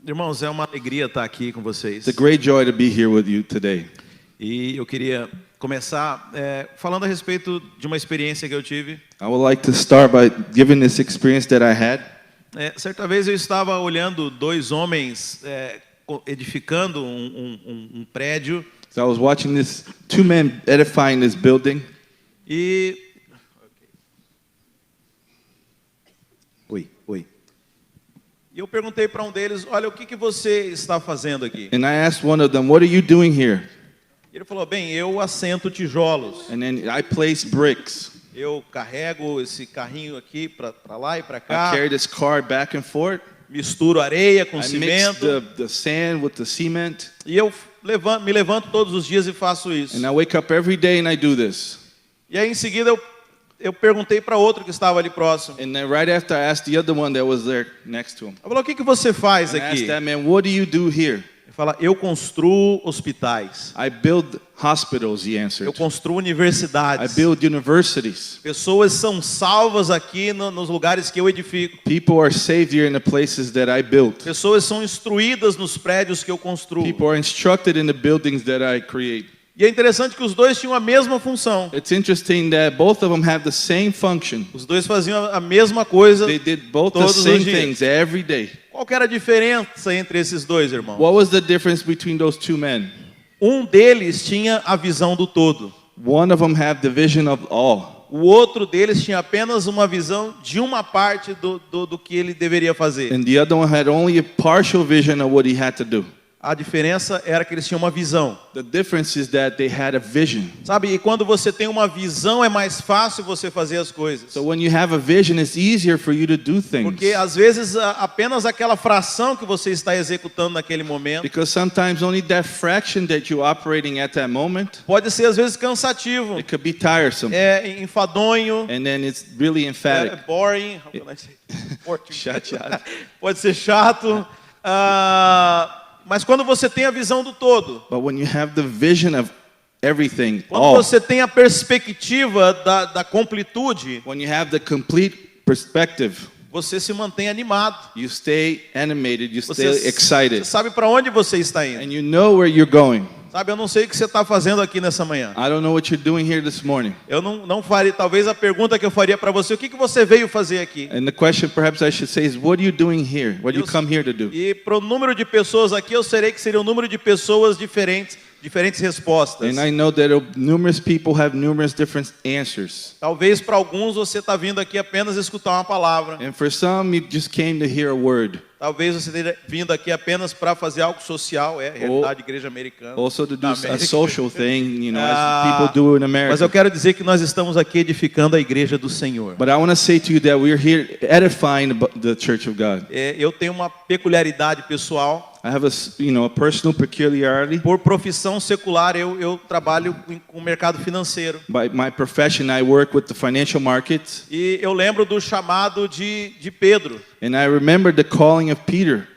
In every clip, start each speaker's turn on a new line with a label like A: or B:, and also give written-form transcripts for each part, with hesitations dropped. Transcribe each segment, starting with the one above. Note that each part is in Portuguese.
A: Irmãos, é uma alegria estar aqui com vocês.
B: It's a great joy to be here with you today.
A: E eu queria começar falando a respeito de uma experiência que eu tive.
B: I would like to start by giving this experience that I had.
A: Certa vez eu estava olhando dois homens edificando um prédio.
B: So I was watching this two men edifying this building.
A: E E eu perguntei para um deles, olha, o que você está fazendo aqui?
B: And I asked one of them, "What are you doing here?"
A: Ele falou, bem, eu assento tijolos.
B: And then I place bricks.
A: Eu carrego esse carrinho aqui para lá e para
B: I
A: cá.
B: carry this car back and forth.
A: Misturo areia com
B: I mix
A: cimento.
B: the sand with the cement.
A: E eu me levanto todos os dias e faço isso.
B: And I wake up every day and I do this.
A: E aí em seguida eu perguntei para outro que estava ali próximo.
B: And then right after I asked the other one that was there next to him.
A: Eu falei, o que você faz
B: And I asked
A: aqui?
B: that man, "What do you do here?"
A: Ele fala, eu construo hospitais.
B: I build hospitals, he answered.
A: Eu construo
B: I
A: universidades.
B: build universities.
A: Pessoas são salvas aqui nos lugares que eu edifico.
B: People are saved here in the places that I built.
A: Pessoas são instruídas nos prédios que eu construo.
B: People are instructed in the buildings that I create.
A: E é interessante que os dois tinham a mesma função.
B: It's interesting that both of them have the same function.
A: Os dois faziam a mesma coisa.
B: They did both the
A: Todos os
B: same
A: dias.
B: things every day.
A: Qual que era a diferença entre esses dois, irmãos?
B: What was the difference between those two men?
A: Um deles tinha a visão do todo.
B: One of them had the vision of all.
A: O outro deles tinha apenas uma visão de uma parte do que ele deveria fazer.
B: And the other one had only a partial vision of what he had to do.
A: A diferença era que eles tinham uma visão.
B: The difference is that they had a vision.
A: Sabe, e quando você tem uma visão é mais fácil você fazer as coisas.
B: So when you have a vision, it's easier for you to do things.
A: Porque às vezes apenas aquela fração que você está executando naquele momento
B: Because sometimes only that fraction that you're operating at that moment,
A: pode ser às vezes cansativo,
B: it could be tiresome.
A: enfadonho,
B: And then it's really emphatic.
A: boring, how can I say?
B: Chateado.
A: Pode ser chato. Mas quando você tem a visão do todo,
B: But when you have the vision of everything,
A: quando
B: all,
A: você tem a perspectiva da completude,
B: when you have the complete perspective,
A: você se mantém animado.
B: you stay animated, you
A: Você
B: stay excited,
A: sabe para onde você está indo.
B: and you know where you're going.
A: Sabe, eu não sei o que você está fazendo aqui nessa manhã.
B: I don't know what you're doing here this morning.
A: Eu não faria, talvez a pergunta que eu faria para você, o que você veio fazer aqui?
B: And the question perhaps I should say is, what are you doing here? What do you come here to do?
A: E para o número de pessoas aqui, eu serei que seria um número de pessoas diferentes respostas.
B: And I know that numerous people have numerous different answers.
A: Talvez para alguns você está vindo aqui apenas escutar uma palavra.
B: And for some, you just came to hear a word.
A: Talvez você tenha vindo aqui apenas para fazer algo social, a realidade da igreja americana.
B: Also to do
A: da
B: a
A: América.
B: social thing, you know, as people do in America.
A: Mas eu quero dizer que nós estamos aqui edificando a igreja do Senhor.
B: But I want to say to you that we're here edifying the Church of God.
A: Eu tenho uma peculiaridade pessoal.
B: I have a personal peculiarity.
A: Por profissão secular, eu trabalho com o mercado financeiro.
B: By my profession, I work with the financial markets.
A: E eu lembro do chamado de Pedro.
B: And I remember the calling of Peter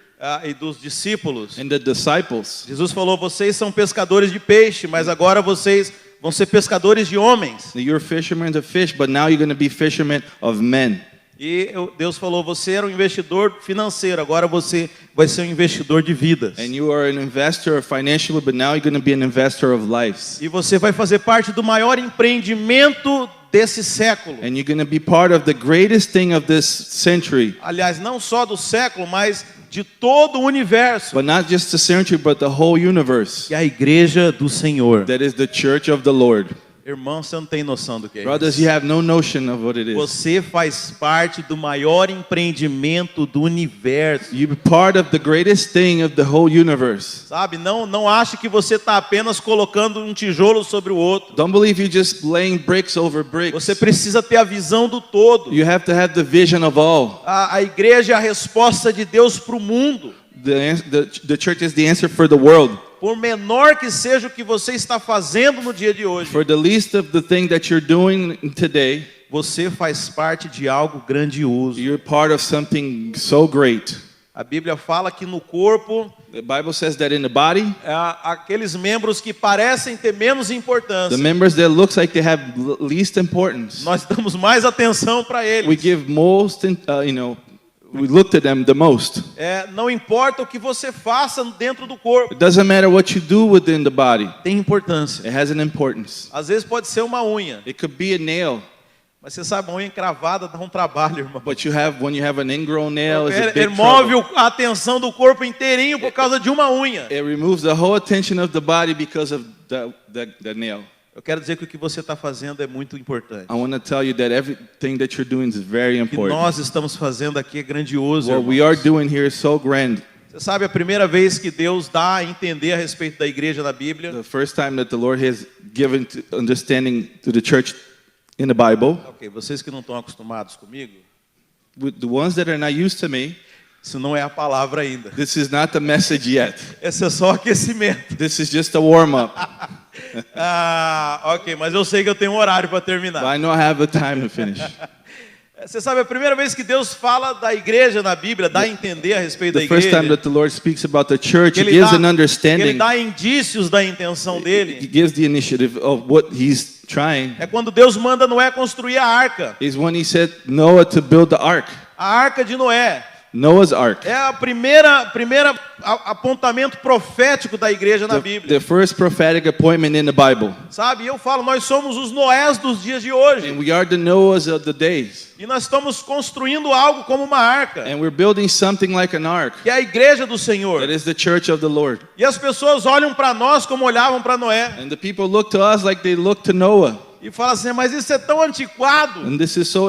A: E dos discípulos.
B: and the disciples.
A: Jesus falou, vocês são pescadores de peixe, mas agora vocês vão ser pescadores de homens.
B: You're fishermen of fish, but now you're going to be fishermen of men.
A: E Deus falou, você era um investidor financeiro, agora você vai ser um investidor de vidas.
B: And you are an investor financially, but now you're going to be an investor of lives.
A: E você vai fazer parte do maior empreendimento desse século.
B: And you're going to be part of the greatest thing of this century.
A: Aliás, não só do século, mas de todo o universo.
B: But not just the century, but the whole universe.
A: Que é a igreja do Senhor.
B: That is the church of the Lord.
A: Irmão, você não tem noção do que é
B: Brothers,
A: isso.
B: you have no notion of what it is.
A: Você faz parte do maior empreendimento do universo.
B: You're part of the greatest thing of the whole universe.
A: Sabe, não ache que você está apenas colocando um tijolo sobre o outro.
B: Don't believe you're just laying bricks over bricks.
A: Você precisa ter a visão do todo.
B: You have to have the vision of all.
A: A igreja é a resposta de Deus para o mundo.
B: The church is the answer for the world.
A: Por menor que seja o que você está fazendo no dia de hoje,
B: For the least of the thing that you're doing today,
A: você faz parte de algo grandioso.
B: you're part of something so great.
A: A Bíblia fala que no corpo,
B: The Bible says that in the body,
A: aqueles membros que parecem ter menos importância,
B: the members that looks like they have least importance,
A: nós damos mais atenção para
B: we
A: eles.
B: give most, we looked at them the most.
A: Não importa o que você faça dentro do corpo,
B: It doesn't matter what you do within the body.
A: tem importância.
B: It has an importance.
A: Às vezes pode ser uma unha,
B: It could be a nail,
A: mas você sabe, uma unha encravada dá um trabalho, irmão.
B: but when you have an ingrown nail, it's a
A: Ele
B: big
A: move
B: trouble.
A: a atenção do corpo inteirinho por causa de uma unha.
B: It removes the whole attention of the body because of the nail.
A: Eu quero dizer que o que você está fazendo é muito importante.
B: I want to tell you that everything that you're doing is very
A: O que
B: important.
A: nós estamos fazendo aqui é grandioso,
B: What
A: irmãos.
B: we are doing here is so grand.
A: Você sabe, a primeira vez que Deus dá a entender a respeito da igreja na Bíblia,
B: The first time that the Lord has given understanding to the church in the Bible,
A: ok, vocês que não estão acostumados comigo,
B: with the ones that are not used to me,
A: isso não é a palavra ainda.
B: this is not the message yet.
A: Esse é só aquecimento.
B: This is just a warm-up.
A: Ok, mas eu sei que eu tenho um horário para
B: But
A: terminar.
B: I know I have the time to finish.
A: Você sabe, a primeira vez que Deus fala da igreja na Bíblia, dá a entender a respeito da
B: The first time
A: igreja,
B: that the Lord speaks about the church,
A: que
B: He
A: ele
B: gives
A: dá,
B: an
A: que ele
B: understanding.
A: dá indícios da intenção
B: He
A: dele,
B: gives the initiative of what He's trying.
A: é quando Deus manda Noé construir a arca.
B: Is when He said Noah to build the ark.
A: A arca de Noé
B: Noah's ark.
A: é a primeira apontamento profético da igreja na Bíblia.
B: The first prophetic appointment in the Bible.
A: Sabe, eu falo, nós somos os Noés dos dias de hoje.
B: And we are the Noahs of the days.
A: E nós estamos construindo algo como uma arca,
B: And we're building something like an ark.
A: que é a igreja do Senhor.
B: That is the church of the Lord.
A: E as pessoas olham para nós como olhavam para Noé.
B: And the people look to us like they look to Noah.
A: E falam assim, mas isso é tão antiquado.
B: And this is so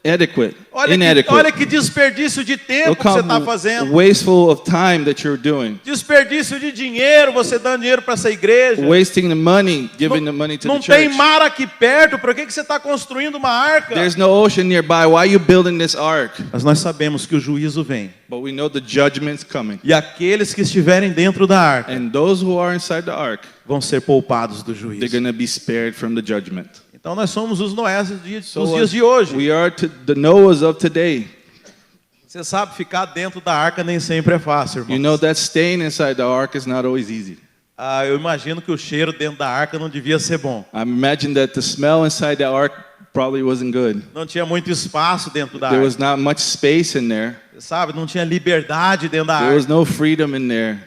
B: inadequate.
A: Olha que desperdício de tempo
B: Look
A: que você
B: how
A: está fazendo.
B: wasteful of time that you're doing.
A: Desperdício de dinheiro, você dando dinheiro para essa igreja.
B: Wasting the money, giving the money to
A: Não
B: the
A: tem
B: church.
A: mar aqui perto, por que você está construindo uma arca?
B: There's no ocean nearby. Why are you building this ark?
A: Mas nós sabemos que o juízo vem.
B: But we know the judgment's coming.
A: E aqueles que estiverem dentro da arca
B: And those who are inside the ark,
A: vão ser poupados do
B: they're
A: juízo.
B: going to be spared from the judgment.
A: Então nós somos os Noés dos dias
B: So
A: de hoje.
B: we are the Noahs of today.
A: Você sabe, ficar dentro da arca nem sempre é fácil, irmão.
B: You know that staying inside the ark is not always easy.
A: Eu imagino que o cheiro dentro da arca não devia ser bom.
B: I imagine that the smell inside the ark probably wasn't good.
A: Não tinha muito espaço dentro da
B: There
A: arca.
B: was not much space in there.
A: Sabe, não tinha liberdade dentro da
B: There
A: arca.
B: was no freedom in there.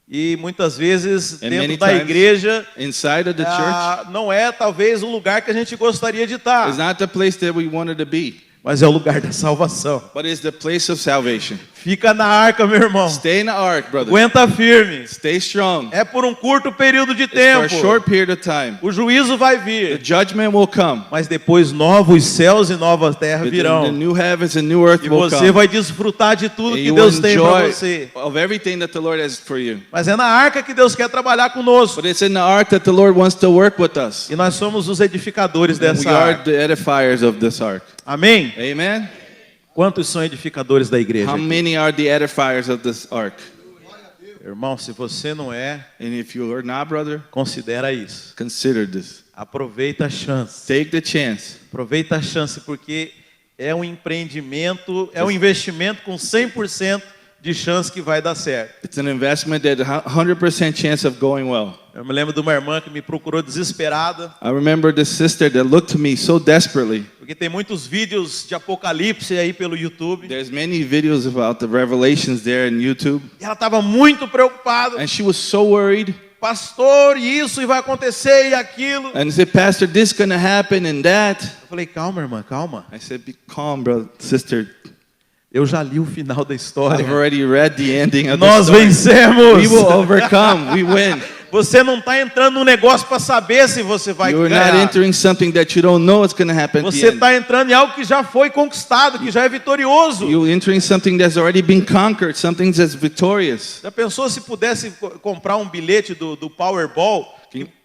A: E muitas vezes
B: And
A: dentro
B: many
A: da
B: times
A: igreja
B: inside of the church
A: não é talvez o lugar que a gente gostaria de estar,
B: is not the place that we wanted to be,
A: mas é o lugar da salvação.
B: but it's the place of salvation.
A: Fica na arca, meu irmão.
B: Stay in the ark, brother.
A: Aguenta firme.
B: Stay strong.
A: É por um curto período de
B: It's for a
A: tempo.
B: short period of time.
A: O juízo vai
B: The
A: vir,
B: judgment will come.
A: mas depois novos céus e nova terra
B: The
A: virão.
B: new heavens and new earth
A: E
B: will
A: você
B: come.
A: vai desfrutar de tudo
B: And
A: que
B: you
A: Deus
B: will
A: tem para
B: enjoy
A: você.
B: of everything that the Lord has for you.
A: Mas é na arca que Deus quer trabalhar conosco.
B: But it's in the ark that the Lord wants to work with us.
A: E nós somos os edificadores
B: And we
A: dessa
B: are
A: arca.
B: the edifiers of this ark.
A: Amém?
B: Amen?
A: Quantos são edificadores da igreja?
B: How many are the edifiers of this ark?
A: Irmão, se você não é,
B: And if you are not, brother,
A: considera isso.
B: consider this.
A: Aproveita a chance.
B: Take the chance.
A: Aproveita a chance, porque é um empreendimento, é um investimento com 100% de chance que vai dar certo.
B: It's an investment that 100% chance of going well.
A: Eu me lembro de uma irmã que me procurou desesperada,
B: I remember this sister that looked to me so desperately.
A: porque tem muitos vídeos de Apocalipse aí pelo YouTube.
B: There's many videos about the revelations there in YouTube.
A: E ela estava muito preocupada.
B: And she was so worried.
A: Pastor, isso e vai acontecer e aquilo.
B: And said, Pastor, this is going to happen and that.
A: Eu falei, calma, irmã, calma.
B: I said, be calm, brother, sister.
A: Eu já li o final da
B: I've
A: história.
B: already read the ending of the
A: Nós
B: story.
A: vencemos.
B: We will overcome. We win.
A: Você não está entrando num negócio para saber se você vai
B: You're not
A: ganhar.
B: entering something that you don't know is going to happen at the
A: Você
B: end.
A: está entrando em algo que já foi conquistado, que já é vitorioso.
B: You're entering something that's already been conquered, something that's victorious.
A: Já pensou se pudesse comprar um bilhete do Powerball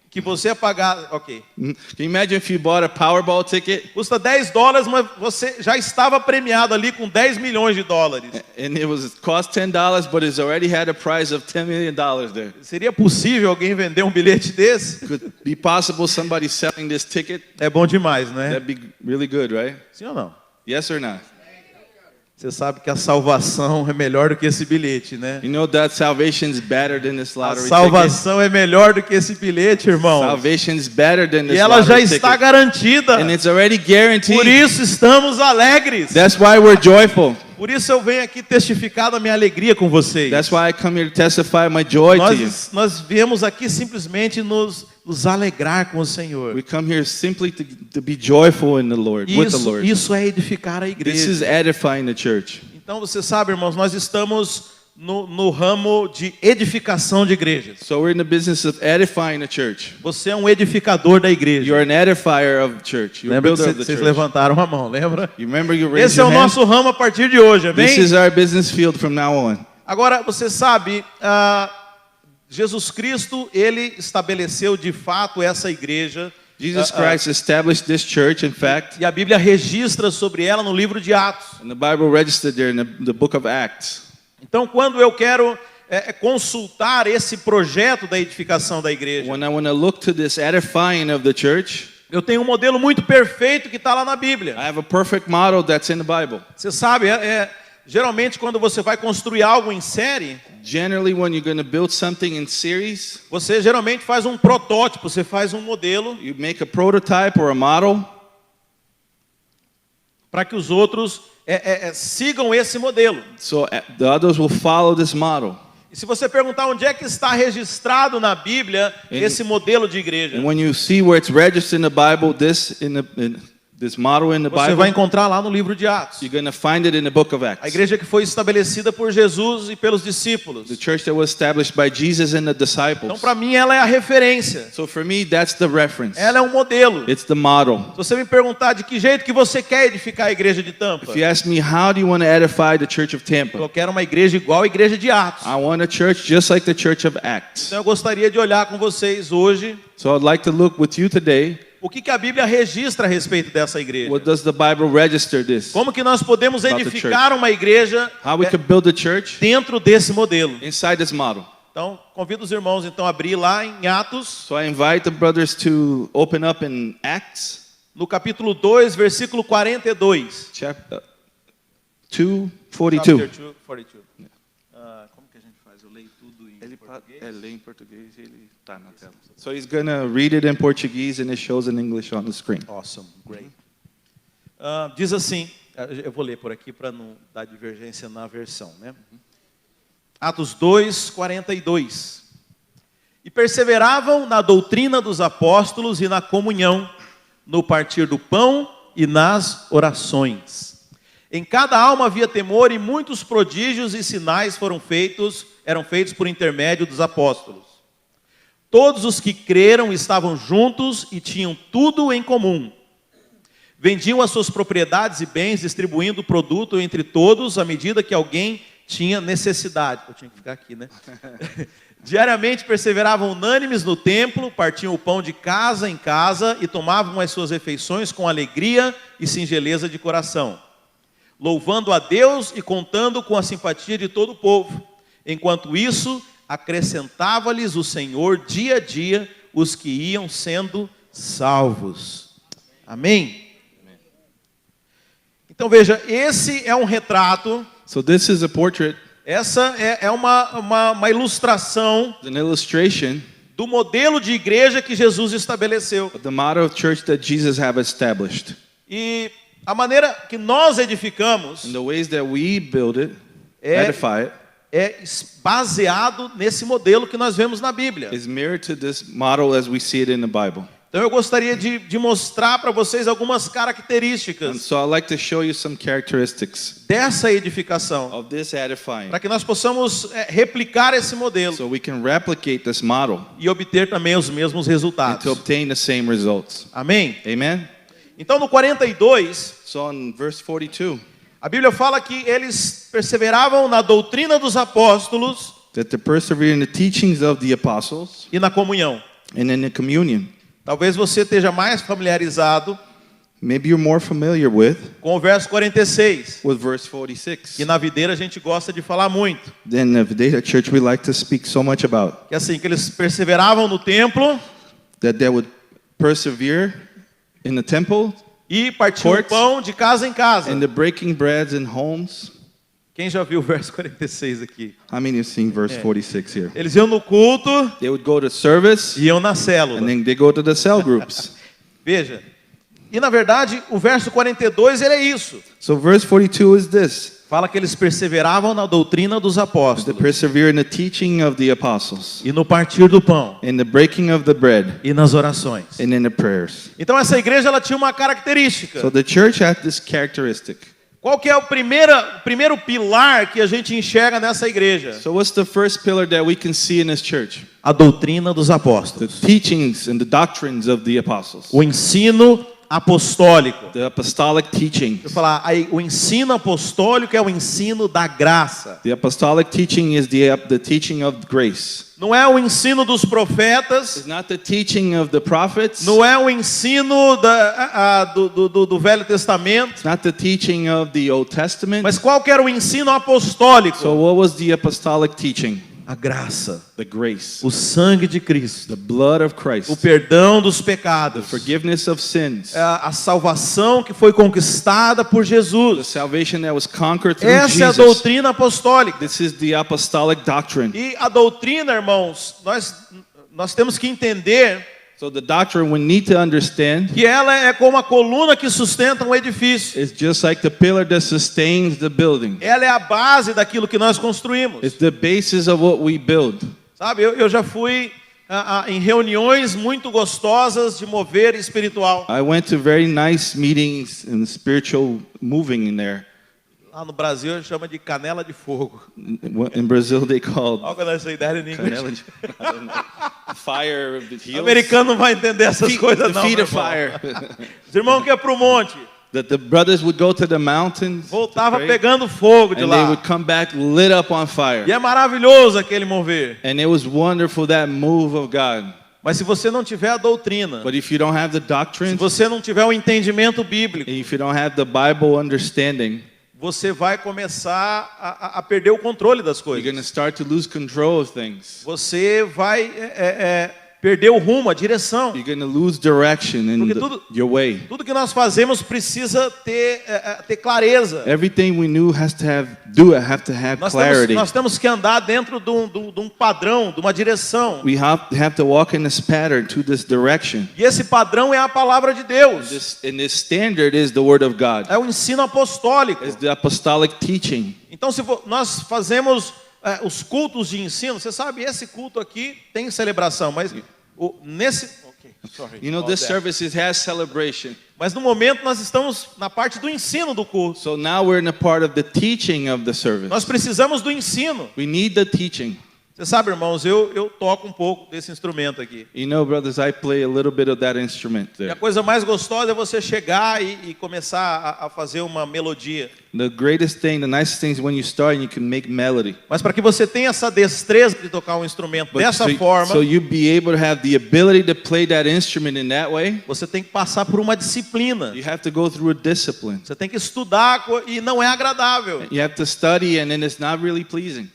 A: que você ia pagar, ok,
B: Can you imagine if you bought a Powerball ticket
A: custa $10, mas você já estava premiado ali com 10 milhões de dólares.
B: and it was cost $10, but it's already had a prize of $10 million there?
A: Seria possível alguém vender um bilhete desse?
B: Could be possible somebody selling this ticket?
A: É bom demais, né?
B: That'd be really good, right?
A: Sim ou não?
B: Yes or not?
A: Você sabe que a salvação é melhor do que esse bilhete, né?
B: You know that salvation is better than this
A: A
B: lottery ticket.
A: salvação é melhor do que esse bilhete, irmão.
B: Salvation is better than
A: E
B: this
A: ela já
B: lottery
A: está
B: ticket.
A: garantida.
B: And it's already guaranteed.
A: Por isso estamos alegres.
B: That's why we're joyful.
A: Por isso eu venho aqui testificar da minha alegria com vocês.
B: That's why I come here to testify my joy to you.
A: Nós viemos aqui simplesmente nos alegrar com o Senhor.
B: We come here simply to be joyful in the Lord, with the Lord.
A: Isso é edificar a
B: This is
A: igreja.
B: edifying the church.
A: Então você sabe, irmãos, nós estamos no ramo de edificação de igrejas.
B: So we're in the business of edifying the church.
A: Você é um edificador da igreja.
B: You're an edifier of the church. You're a
A: Lembra que
B: builder of the
A: vocês
B: church.
A: levantaram a mão, lembra?
B: You remember you raised
A: Esse é
B: your
A: o
B: hand?
A: nosso ramo a partir de hoje, amém?
B: This is our business field from now on.
A: Agora, você sabe, Jesus Cristo, ele estabeleceu de fato essa igreja.
B: Jesus Christ established this church, in fact,
A: E a Bíblia registra sobre ela no livro de Atos.
B: and the Bible registered there in the book of Acts.
A: Então, quando eu quero consultar esse projeto da edificação da igreja,
B: When I want to look to this edifying of the church,
A: eu tenho um modelo muito perfeito que está lá na Bíblia.
B: I have a perfect model that's in the Bible.
A: Você sabe, geralmente quando você vai construir algo em série,
B: Generally, when you're going to build something in series,
A: você geralmente faz um protótipo, você faz um modelo
B: you make a prototype or a model
A: para que os outros sigam esse modelo.
B: so the others will follow this model.
A: E se você perguntar onde é que está registrado na Bíblia esse modelo de igreja,
B: And when you see where it's registered in the Bible, this model in the
A: você vai
B: Bible,
A: encontrar lá no livro de Atos.
B: you're going to find it in the book of
A: A
B: Acts.
A: igreja que foi estabelecida por Jesus e pelos discípulos.
B: The church that was established by Jesus and the
A: Então,
B: disciples.
A: para mim, ela é a referência.
B: So for me, that's the reference.
A: Ela é um modelo.
B: It's the model.
A: Se você me perguntar de que jeito que você quer edificar a igreja de Tampa,
B: If you ask me, how do you want to edify the church of Tampa?
A: eu quero uma igreja igual a igreja de Atos.
B: I want a church just like the church of Acts.
A: Então eu gostaria de olhar com vocês hoje
B: So I'd like to look with you today.
A: o que a Bíblia registra a respeito dessa igreja.
B: What does the Bible register this?
A: Como que nós podemos
B: About the
A: edificar uma igreja
B: How we could build a church
A: dentro desse modelo.
B: inside this model.
A: Então, convido os irmãos então a abrir lá em Atos,
B: So I invite the brothers to open up in Acts
A: no capítulo 2, versículo 42.
B: chapter 2:42.
A: Chapter 2, 42. Como que a gente faz? Eu leio tudo em português?
B: lê em português e ele tá na tela. So he's gonna read it in Portuguese and it shows in English on the screen.
A: Awesome, great. Diz assim, eu vou ler por aqui para não dar divergência na versão, né? Atos 2, 42. E perseveravam na doutrina dos apóstolos e na comunhão, no partir do pão e nas orações. Em cada alma havia temor e muitos prodígios e sinais eram feitos por intermédio dos apóstolos. Todos os que creram estavam juntos e tinham tudo em comum. Vendiam as suas propriedades e bens, distribuindo o produto entre todos, à medida que alguém tinha necessidade. Eu tinha que ficar aqui, né? Diariamente perseveravam unânimes no templo, partiam o pão de casa em casa e tomavam as suas refeições com alegria e singeleza de coração, louvando a Deus e contando com a simpatia de todo o povo. Enquanto isso, acrescentava-lhes o Senhor dia a dia os que iam sendo salvos. Amém? Então veja, esse é um retrato,
B: So this is a portrait,
A: essa é uma ilustração
B: an illustration
A: do modelo de igreja que Jesus estabeleceu.
B: of the model of church that Jesus have established.
A: E a maneira que nós edificamos
B: And the ways that we build it,
A: É-
B: edify it,
A: é baseado nesse modelo que nós vemos na Bíblia.
B: is mirrored to this model as we see it in the Bible.
A: Então eu gostaria de mostrar para vocês algumas
B: And
A: características
B: so I'd like to show you some characteristics
A: dessa edificação,
B: of this edifying,
A: para que nós possamos replicar esse modelo
B: so we can replicate this model
A: e obter também os mesmos
B: and
A: resultados.
B: to obtain the same results.
A: Amém?
B: Amen?
A: Então no 42,
B: So in verse 42,
A: a Bíblia fala que eles perseveravam na doutrina dos apóstolos
B: that to persevere in the teachings of the apostles
A: e na comunhão.
B: and in the communion.
A: Talvez você esteja mais familiarizado
B: Maybe you're more familiar with
A: com o verso 46,
B: verse 46.
A: que na videira a gente gosta de falar muito.
B: Then the Data Church we like to speak so much about,
A: Que assim, que eles perseveravam no templo
B: that they would persevere in the temple
A: e partiam o
B: Courts.
A: pão de casa em casa.
B: and the breaking breads in homes.
A: Quem já viu o verso 46 aqui?
B: How many have seen verse 46 here?
A: Eles iam no culto
B: They would go to service
A: e iam na célula.
B: and then they go to the cell groups.
A: Veja. E na verdade, o verso 42 ele é isso.
B: So verse 42 is this.
A: Fala que eles perseveravam na doutrina dos
B: They
A: apóstolos,
B: persevere in the teaching of the apostles,
A: e no partir do pão,
B: in the breaking of the bread,
A: e nas orações.
B: and in the prayers.
A: Então essa igreja ela tinha uma característica.
B: So the church had this characteristic.
A: Qual que é o primeiro pilar que a gente enxerga nessa igreja?
B: So what's the first pillar that we can see in this church?
A: A doutrina dos
B: The
A: apóstolos.
B: teachings and the doctrines of the apostles.
A: O ensino apostólico.
B: The apostolic teaching.
A: Eu vou falar, aí, o ensino apostólico é o ensino da graça.
B: The apostolic teaching is the teaching of grace.
A: Não é o ensino dos profetas,
B: It's not the teaching of the prophets.
A: não é o ensino do Velho Testamento,
B: It's not the teaching of the Old Testament.
A: mas qual que era o ensino apostólico?
B: So what was the apostolic teaching?
A: A graça,
B: The grace.
A: o sangue de Cristo,
B: The blood of
A: o
B: Christ.
A: perdão dos pecados,
B: Forgiveness of sins.
A: a salvação que foi conquistada por
B: The
A: Jesus.
B: salvation that was conquered through
A: Essa é a
B: Jesus.
A: doutrina apostólica.
B: This is the apostolic doctrine.
A: E a doutrina, irmãos, nós temos que entender
B: So the doctrine we need to understand
A: que ela é como a coluna que sustenta um edifício.
B: is just like the pillar that sustains the building.
A: Ela é a base daquilo que nós construímos.
B: It's the basis of what we build.
A: Sabe, eu já fui em reuniões muito gostosas de mover espiritual.
B: I went to very nice meetings and spiritual moving in there.
A: Lá no Brasil a gente chama de canela de fogo.
B: In Brazil they called
A: How can I say that in English?
B: canela de- I don't know. Fire of the
A: O
B: heels.
A: americano não vai entender essas coisas
B: The
A: não.
B: feet
A: meu
B: of
A: irmão.
B: fire.
A: Os irmãos que é pro monte,
B: That the brothers would go to the mountains to
A: voltava
B: pray,
A: pegando fogo de
B: and they
A: lá.
B: would come back lit up on fire.
A: E é maravilhoso aquele mover.
B: And it was wonderful, that move of God.
A: Mas se você não tiver a doutrina,
B: But if you don't have the
A: se
B: doctrine,
A: você não tiver o entendimento bíblico,
B: if you don't have the Bible understanding,
A: você vai começar a perder o controle das
B: you're going to
A: coisas.
B: start to lose control of things.
A: Você vai perder o rumo, a direção.
B: You're going to lose direction in
A: Porque tudo-
B: your way.
A: Tudo que nós fazemos precisa ter clareza.
B: Everything we have to have clarity.
A: Nós temos que andar dentro de um padrão, de uma direção.
B: We have to walk in this pattern to this direction.
A: E esse padrão é a palavra de Deus.
B: And this standard is the word of God.
A: É o ensino apostólico.
B: It's the apostolic teaching.
A: Então, se nós fazemos os cultos de ensino, você sabe, esse culto aqui tem celebração, mas
B: You know, this service has celebration.
A: mas no momento nós estamos na parte do ensino do culto.
B: So now we're in a part of the teaching of the service.
A: Nós precisamos do ensino.
B: We need the teaching.
A: Você sabe, irmãos, eu toco um pouco desse instrumento aqui.
B: You know, brothers, I play a little bit of that instrument
A: E a
B: there.
A: coisa mais gostosa é você chegar e começar a fazer uma melodia.
B: The greatest thing, the nicest thing is when you start and you can make melody.
A: Mas para que você tenha essa destreza de tocar um instrumento dessa forma,
B: so you be able to have the ability to play that instrument in that way,
A: você tem que passar por uma disciplina.
B: you have to go through a discipline.
A: Você tem que estudar e não é agradável.
B: You have to study and then it's not really pleasing.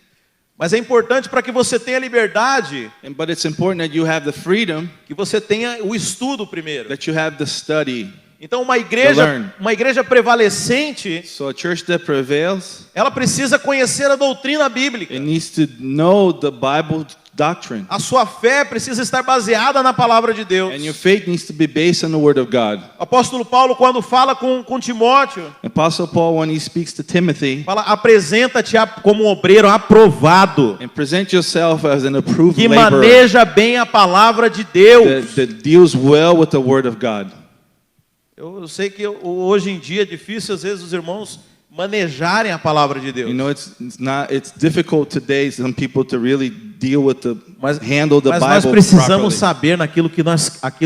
A: Mas é importante para que você tenha liberdade,
B: But it's important that you have the freedom,
A: que você tenha o estudo primeiro.
B: that you have the study.
A: Então uma
B: learn.
A: igreja prevalecente,
B: So a church that prevails,
A: ela precisa conhecer a doutrina bíblica.
B: it needs to know the Bible doctrine.
A: A sua fé precisa estar baseada na palavra de Deus.
B: And your faith needs to be based on the Word of God.
A: O apóstolo Paulo, quando fala com Timóteo,
B: Apostle Paul, when he speaks to Timothy,
A: fala, apresenta-te como um obreiro aprovado,
B: and present yourself as an approved
A: que
B: laborer
A: maneja bem a palavra de Deus.
B: that deals well with the Word of God.
A: Eu sei que hoje em dia é difícil, às vezes, os irmãos manejarem a palavra de Deus.
B: You know, it's difficult today some people to really deal with handle the
A: Mas nós
B: Bible
A: precisamos
B: properly.
A: saber aquilo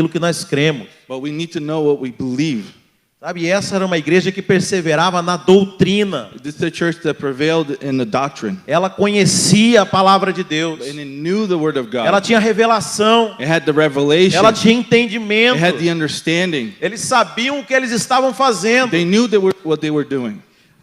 A: que nós cremos.
B: But we need to know what we believe.
A: Sabe, essa era uma igreja que perseverava na doutrina.
B: This is a church that prevailed in the doctrine.
A: Ela conhecia a palavra de Deus.
B: And it knew the Word of God.
A: Ela tinha revelação.
B: It had the revelation.
A: Ela tinha
B: It
A: entendimento.
B: had the understanding.
A: Eles sabiam o que eles estavam fazendo.
B: They knew what they were doing.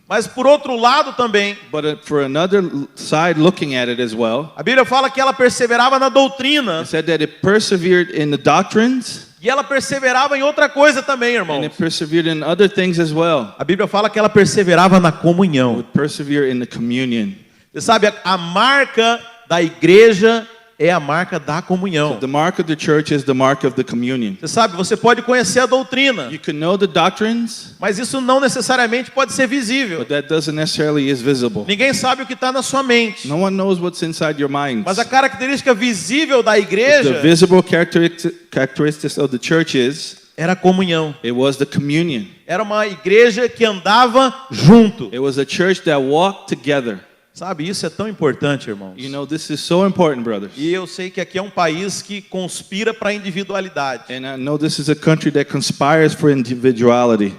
A: Mas por outro lado também,
B: But for another side looking at it as well,
A: a Bíblia fala que ela perseverava na doutrina.
B: it said that it persevered in the doctrines
A: E ela perseverava em outra coisa também, irmão.
B: and it persevered in other things as well.
A: A Bíblia fala que ela perseverava na
B: It
A: comunhão.
B: would persevere in the communion.
A: Você sabe, a marca da igreja é a marca da comunhão.
B: So the mark of the church is the mark of the communion.
A: Você sabe, você pode conhecer a doutrina,
B: You can know the doctrines,
A: mas isso não necessariamente pode ser visível.
B: but that doesn't necessarily is visible.
A: Ninguém sabe o que está na sua mente.
B: No one knows what's inside your mind.
A: Mas a característica visível da
B: The
A: igreja
B: visible characteristics of the church
A: era a comunhão.
B: it was the communion.
A: Era uma igreja que andava junto.
B: It was a church that walked together.
A: Sabe, isso é tão importante, irmãos.
B: You know, this is so important, brothers.
A: E eu sei que aqui é um país que conspira para a individualidade.
B: And I know this is a country that conspires for individuality.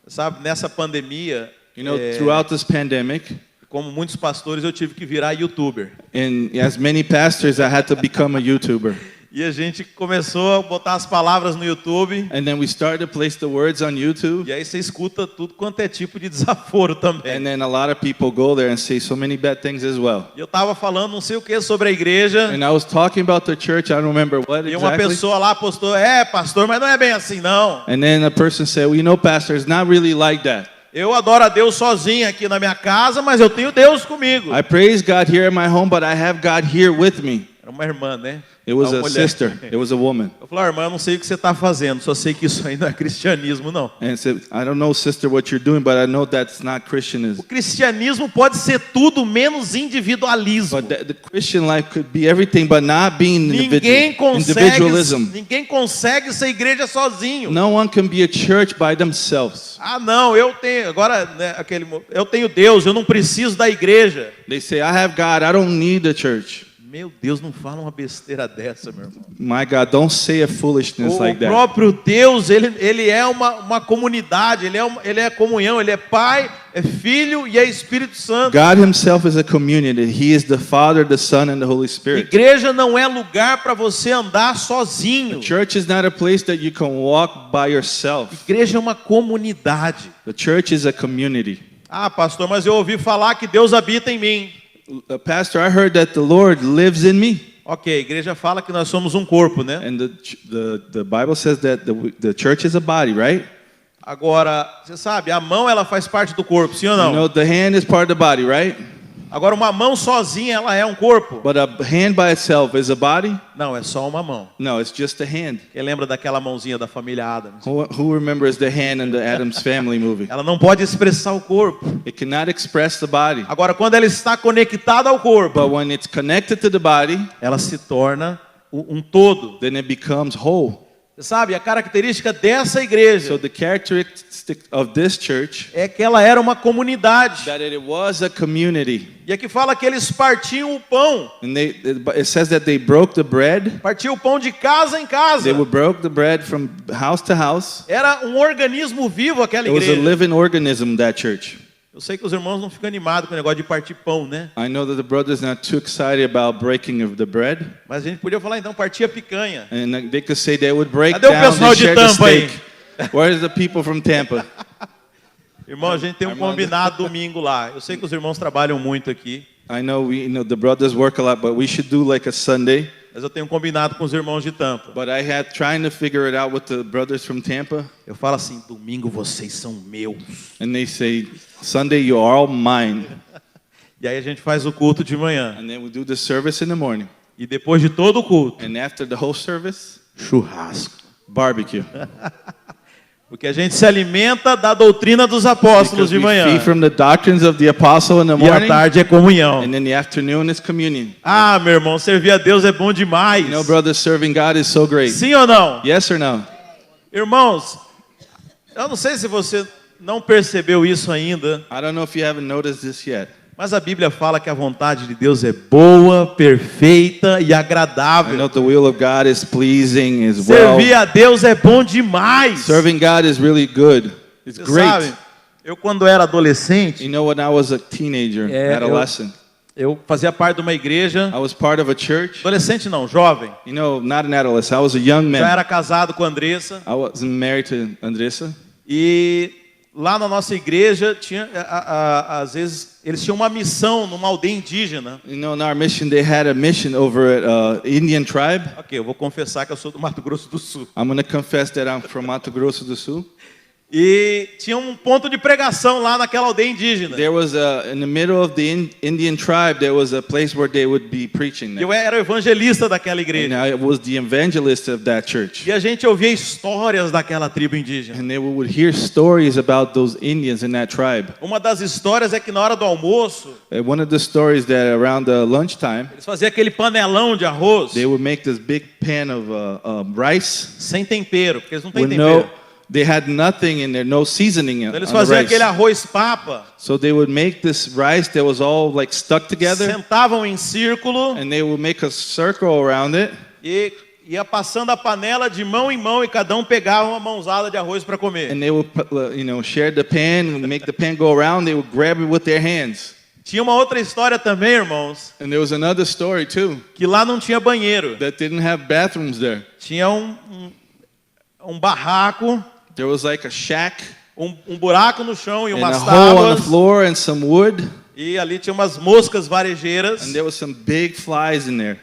A: Sabe, nessa pandemia,
B: You know, throughout this pandemic,
A: como muitos pastores, eu tive que virar youtuber.
B: and as many pastors, I had to become a YouTuber.
A: E a gente começou a botar as palavras no YouTube.
B: And then we started to place the words on YouTube.
A: E aí você escuta tudo quanto é tipo de desaforo também.
B: And then a lot of people go there and say so many bad things as well.
A: E eu estava falando não sei o que sobre a igreja.
B: And I was talking about the church, I don't remember what
A: E uma
B: exactly.
A: pessoa lá postou, pastor, mas não é bem assim não.
B: And then a person said, well, you know, pastor, it's not really like that.
A: Eu adoro a Deus sozinho aqui na minha casa, mas eu tenho Deus comigo.
B: I praise God here at my home, but I have God here with me.
A: Era uma irmã, né?
B: It was
A: Uma
B: a
A: mulher.
B: sister. It was a woman.
A: Eu falei, irmã, eu não sei o que você está fazendo, só sei que isso aí não é cristianismo, não.
B: And said, I don't know, sister, what you're doing, but I know that's not
A: O
B: Christianism.
A: cristianismo pode ser tudo menos individualismo.
B: But the Christian life could be everything, but not being individualism.
A: Ninguém consegue ser igreja sozinho.
B: No one can be a church by themselves.
A: Ah, não, eu tenho, agora, né, eu tenho Deus, eu não preciso da igreja.
B: They say, I have God, I don't need the church.
A: Meu Deus, não fala uma besteira dessa, meu irmão.
B: My God, don't say a foolishness like
A: O
B: that.
A: próprio Deus, ele é uma comunidade, ele é comunhão, ele é Pai, é Filho e é Espírito Santo.
B: God himself is a community. He is the Father, the Son, and the Holy Spirit.
A: Igreja não é lugar para você andar sozinho.
B: Church is not a place that you can walk by yourself.
A: Igreja é uma comunidade.
B: The church is a community.
A: Ah, pastor, mas eu ouvi falar que Deus habita em mim.
B: Pastor, I heard that the Lord lives in me.
A: Ok, a igreja fala que nós somos um corpo, né?
B: And the Bible says that the church is a body, right?
A: Agora, você sabe, a mão ela faz parte do corpo, sim ou
B: You
A: não?
B: know, the hand is part of the body, right?
A: Agora, uma mão sozinha, ela é um corpo?
B: But a hand by itself is a body?
A: Não, é só uma mão.
B: No, it's just a hand.
A: Quem lembra daquela mãozinha da família Adams?
B: Who remembers the hand in the Addams Family movie?
A: Ela não pode expressar o corpo.
B: It cannot express the body.
A: Agora, quando ela está conectada ao corpo,
B: But when it's connected to the body,
A: ela se torna um todo.
B: then it becomes whole.
A: Você sabe, a característica dessa igreja
B: So the characteristic of this church,
A: é que ela era uma comunidade.
B: that it was a community.
A: E aqui fala que eles partiam o pão.
B: And it says that they broke the bread.
A: Partiam o pão de casa em casa.
B: They broke the bread from house to house.
A: Era um organismo vivo aquela
B: It was a
A: igreja.
B: living organism, that church.
A: Eu sei que os irmãos não ficam animados com o negócio de partir pão, né?
B: I know that the brothers are not too excited about breaking of the bread.
A: Mas a gente podia falar então, partia picanha.
B: And they could say they would break
A: Cadê o
B: down
A: pessoal
B: and
A: de
B: share the
A: Tampa aí?
B: steak. Where's the people from Tampa?
A: Irmão, a gente tem um
B: Armando.
A: combinado domingo lá. Eu sei que os irmãos trabalham muito aqui,
B: I know the brothers work a lot, but we should do like a Sunday.
A: mas eu tenho um combinado com os irmãos de Tampa.
B: But I had trying to figure it out with the brothers from Tampa,
A: Eu falo assim, domingo vocês são meus.
B: and they say, Sunday you are all mine.
A: E aí a gente faz o culto de manhã.
B: And then we do the service in the morning.
A: E depois de todo o culto,
B: And after the whole service,
A: churrasco.
B: barbecue.
A: Porque a gente se alimenta da doutrina dos apóstolos
B: Because
A: de
B: we
A: manhã.
B: feed from the doctrines of the apostle in the
A: E à
B: morning,
A: tarde é comunhão.
B: and in the afternoon is communion.
A: Ah, meu irmão, servir a Deus é bom demais.
B: You know, brothers, serving God is so great.
A: Sim ou não?
B: Yes or no?
A: Irmãos, eu não sei se você não percebeu isso ainda,
B: I don't know if you haven't noticed this yet.
A: mas a Bíblia fala que a vontade de Deus é boa, perfeita e
B: I
A: agradável.
B: know the will of God is pleasing as well.
A: Servir a Deus é bom demais.
B: Serving God is really good. It's
A: Você
B: great.
A: sabe, eu quando era adolescente,
B: You know, when I was a teenager, adolescent,
A: eu fazia parte de uma igreja.
B: I was part of a church.
A: Adolescente não, jovem.
B: You know, not an adolescent. I was a young
A: Já
B: man.
A: era casado com a Andressa.
B: I wasn't married to Andressa.
A: E lá na nossa igreja, tinha, às vezes, eles tinham uma missão numa aldeia indígena.
B: You know, in our mission, they had a mission over at Indian tribe.
A: Ok, eu vou confessar que eu sou do Mato Grosso do Sul.
B: I'm going to confess that I'm from Mato Grosso do Sul.
A: E tinha um ponto de pregação lá naquela aldeia indígena.
B: There was in the middle of the Indian tribe, there was a place where they would be preaching.
A: Eu era o evangelista daquela
B: And
A: igreja.
B: I was the evangelist of that church.
A: E a gente ouvia histórias daquela tribo indígena.
B: And they would hear stories about those Indians in that tribe.
A: Uma das histórias é que na hora do almoço,
B: One of the stories that around the lunchtime,
A: eles faziam aquele panelão de arroz
B: they would make this big pan of rice
A: sem tempero, porque eles não têm
B: with
A: tempero.
B: they had nothing in there, no seasoning
A: Então, eles
B: on the
A: faziam
B: rice.
A: aquele arroz papa,
B: So they would make this rice that was all like stuck together,
A: sentavam em círculo
B: and they would make a circle around it,
A: e ia passando a panela de mão em mão e cada um pegava uma mãozada de arroz para comer.
B: and they would share the pan and make the pan go around. They would grab it with their hands.
A: Tinha uma outra história também, irmãos,
B: And there was another story too,
A: que lá não tinha banheiro.
B: that didn't have bathrooms there.
A: Tinha um barraco,
B: There was like a shack
A: um buraco no chão e
B: and
A: umas
B: a hole on the
A: tábuas.
B: floor and some wood,
A: E ali tinha umas moscas varejeiras.
B: and there was some big flies in there.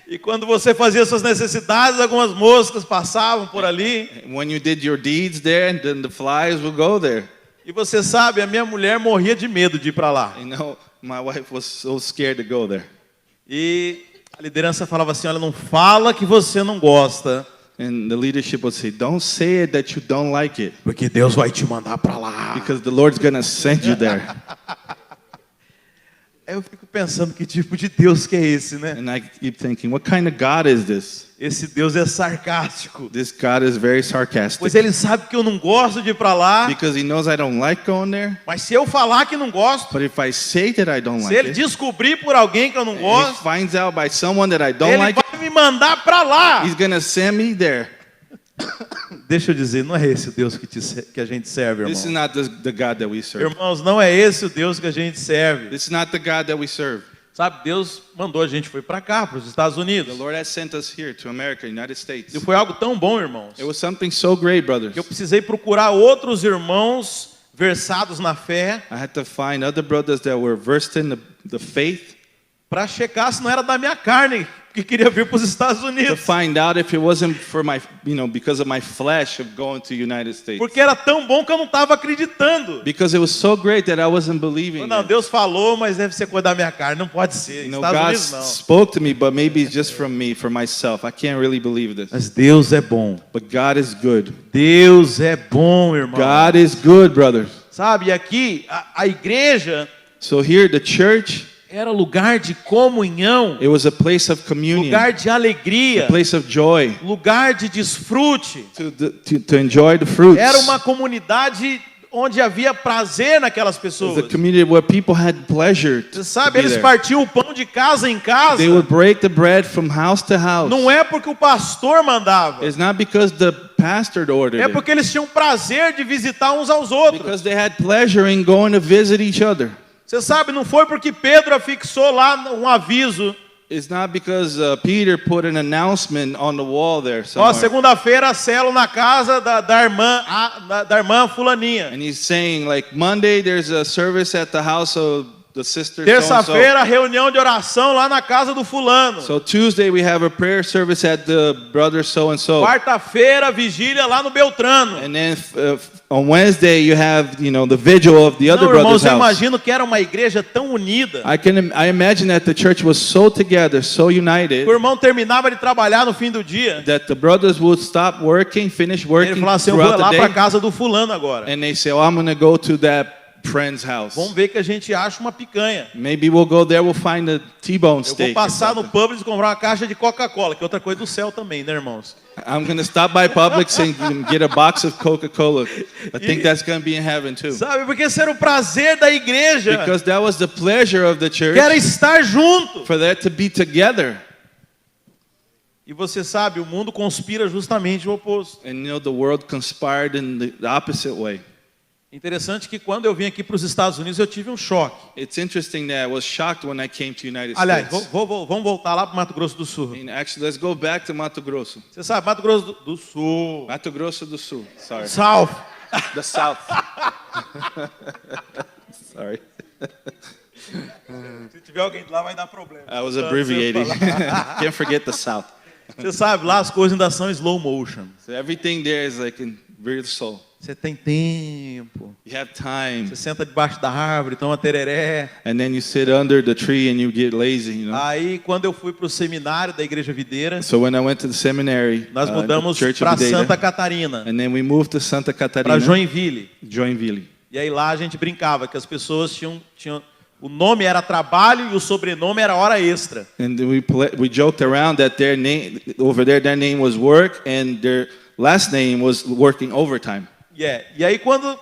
A: E quando você fazia suas necessidades, algumas moscas passavam por ali.
B: And when you did your deeds there, and then the flies would go there.
A: E você sabe, a minha mulher morria de medo de ir para lá.
B: You know, my wife was so scared to go there.
A: E a liderança falava assim, olha, não fala que você não gosta,
B: And the leadership would say, don't say it that you don't like it,
A: porque Deus vai te mandar para lá.
B: because the Lord's going to send you there.
A: Aí eu fico pensando que tipo de Deus que é esse, né?
B: And I keep thinking, what kind of God is this?
A: Esse Deus é sarcástico.
B: This God is very sarcastic,
A: Pois ele sabe que eu não gosto de ir para lá,
B: because he knows I don't like going there.
A: mas se eu falar que não gosto,
B: But if I say that I don't
A: se
B: like
A: ele
B: it,
A: descobrir por alguém que eu não
B: and he
A: gosto,
B: finds out by someone that I don't
A: ele
B: like,
A: vai me mandar para lá.
B: he's going to send me there.
A: Deixa eu dizer, não é esse o Deus que a gente serve,
B: This is
A: irmão.
B: not the God that we serve.
A: Irmãos, não é esse o Deus que a gente serve.
B: This is not the God that we serve.
A: Sabe, Deus mandou a gente foi para cá, para os Estados
B: The
A: Unidos.
B: Lord has sent us here to America, United States.
A: E foi algo tão bom, irmãos,
B: It was something so great, brothers.
A: que eu precisei procurar outros irmãos versados na fé
B: I had to find other brothers that were versed in the faith
A: para checar se não era da minha carne que queria vir para os Estados
B: to
A: Unidos.
B: find out if it wasn't for my, because of my flesh of going to United States.
A: Porque era tão bom que eu não estava acreditando.
B: Because it was so great that I wasn't believing
A: Não,
B: it.
A: Deus falou, mas deve ser coisa da minha carne. Não pode ser.
B: You know,
A: Estados
B: God
A: Unidos não.
B: spoke to me, but maybe it's just from me, for myself. I can't really believe this.
A: Mas Deus é bom.
B: But God is good.
A: Deus é bom, irmão.
B: God is good, brothers.
A: Sabe, aqui a igreja
B: So here, the church,
A: era lugar de comunhão,
B: it was a place of communion,
A: lugar de alegria,
B: a place of joy,
A: lugar de desfrute.
B: to enjoy the fruits.
A: Era uma comunidade onde havia prazer naquelas
B: It was
A: pessoas.
B: a community where people had pleasure to
A: Você sabe,
B: be
A: eles
B: there.
A: partiam o pão de casa em casa.
B: They would break the bread from house to house.
A: Não é porque o pastor mandava.
B: It's not because the pastor ordered
A: É
B: it.
A: porque eles tinham prazer de visitar uns aos outros.
B: Because they had pleasure in going to visit each other.
A: Você sabe, não foi porque Pedro afixou lá um aviso.
B: It's not because Peter put an announcement on the wall there
A: Ó,
B: somewhere.
A: segunda-feira, célula na casa da irmã fulaninha.
B: And he's saying, like, Monday there's a service at the house of the sister so-and-so.
A: Terça-feira, reunião de oração lá na casa do fulano.
B: So Tuesday we have a prayer service at the brother so-and-so.
A: Quarta-feira, vigília lá no Beltrano.
B: And then on Wednesday you have, the vigil of the other
A: Não, irmãos,
B: brother's
A: eu
B: house.
A: imagino que era uma igreja tão unida.
B: I imagine that the church was so together, so united,
A: O irmão terminava de trabalhar no fim do dia.
B: that the brothers would stop working, finish
A: Ele
B: working
A: falava assim, eu vou
B: throughout
A: lá
B: the
A: para
B: day,
A: casa do fulano agora.
B: and they say, I'm going to go to that friend's house.
A: Vamos ver que a gente acha uma picanha.
B: Maybe we'll go there, we'll find a T-bone
A: Eu vou
B: steak. or
A: passar no
B: something.
A: Publix e comprar uma caixa de Coca-Cola, que é outra coisa do céu também, né, irmãos?
B: I'm going to stop by Publix and get a box of Coca-Cola. I think that's going to be in heaven too.
A: Sabe, porque esse era o prazer da igreja.
B: Because that was the pleasure of the church,
A: Que era estar junto.
B: for that to be together.
A: E você sabe, o mundo conspira justamente o oposto.
B: And the world conspired in the opposite way.
A: Interessante que quando eu vim aqui para os Estados Unidos eu tive um choque.
B: It's interesting that I was shocked when I came to United
A: Aliás,
B: States.
A: vamos voltar lá para o Mato Grosso do Sul.
B: And actually, let's go back to Mato Grosso.
A: Você sabe, Mato Grosso do Sul.
B: Mato Grosso do Sul. Sorry.
A: South.
B: The South. Sorry.
A: Se tiver alguém de lá vai dar problema.
B: I was abbreviating. Can't forget the South.
A: Você sabe, lá as coisas ainda são slow motion.
B: So everything there is like in Virtual.
A: Você tem tempo.
B: You have time.
A: Você senta debaixo da árvore, toma tereré.
B: And then you sit under the tree and you get lazy, you know.
A: Aí, quando eu fui para o seminário da Igreja Videira,
B: So when I went to the seminary,
A: nós
B: the
A: mudamos
B: Church
A: para
B: of Videira,
A: Santa Catarina,
B: and then we moved to Santa
A: para
B: Catarina,
A: Joinville.
B: Joinville.
A: E aí lá a gente brincava que as pessoas tinham o nome era trabalho e o sobrenome era hora extra.
B: And we joked around that their name over there, their name was work, and their last name was working overtime.
A: E aí quando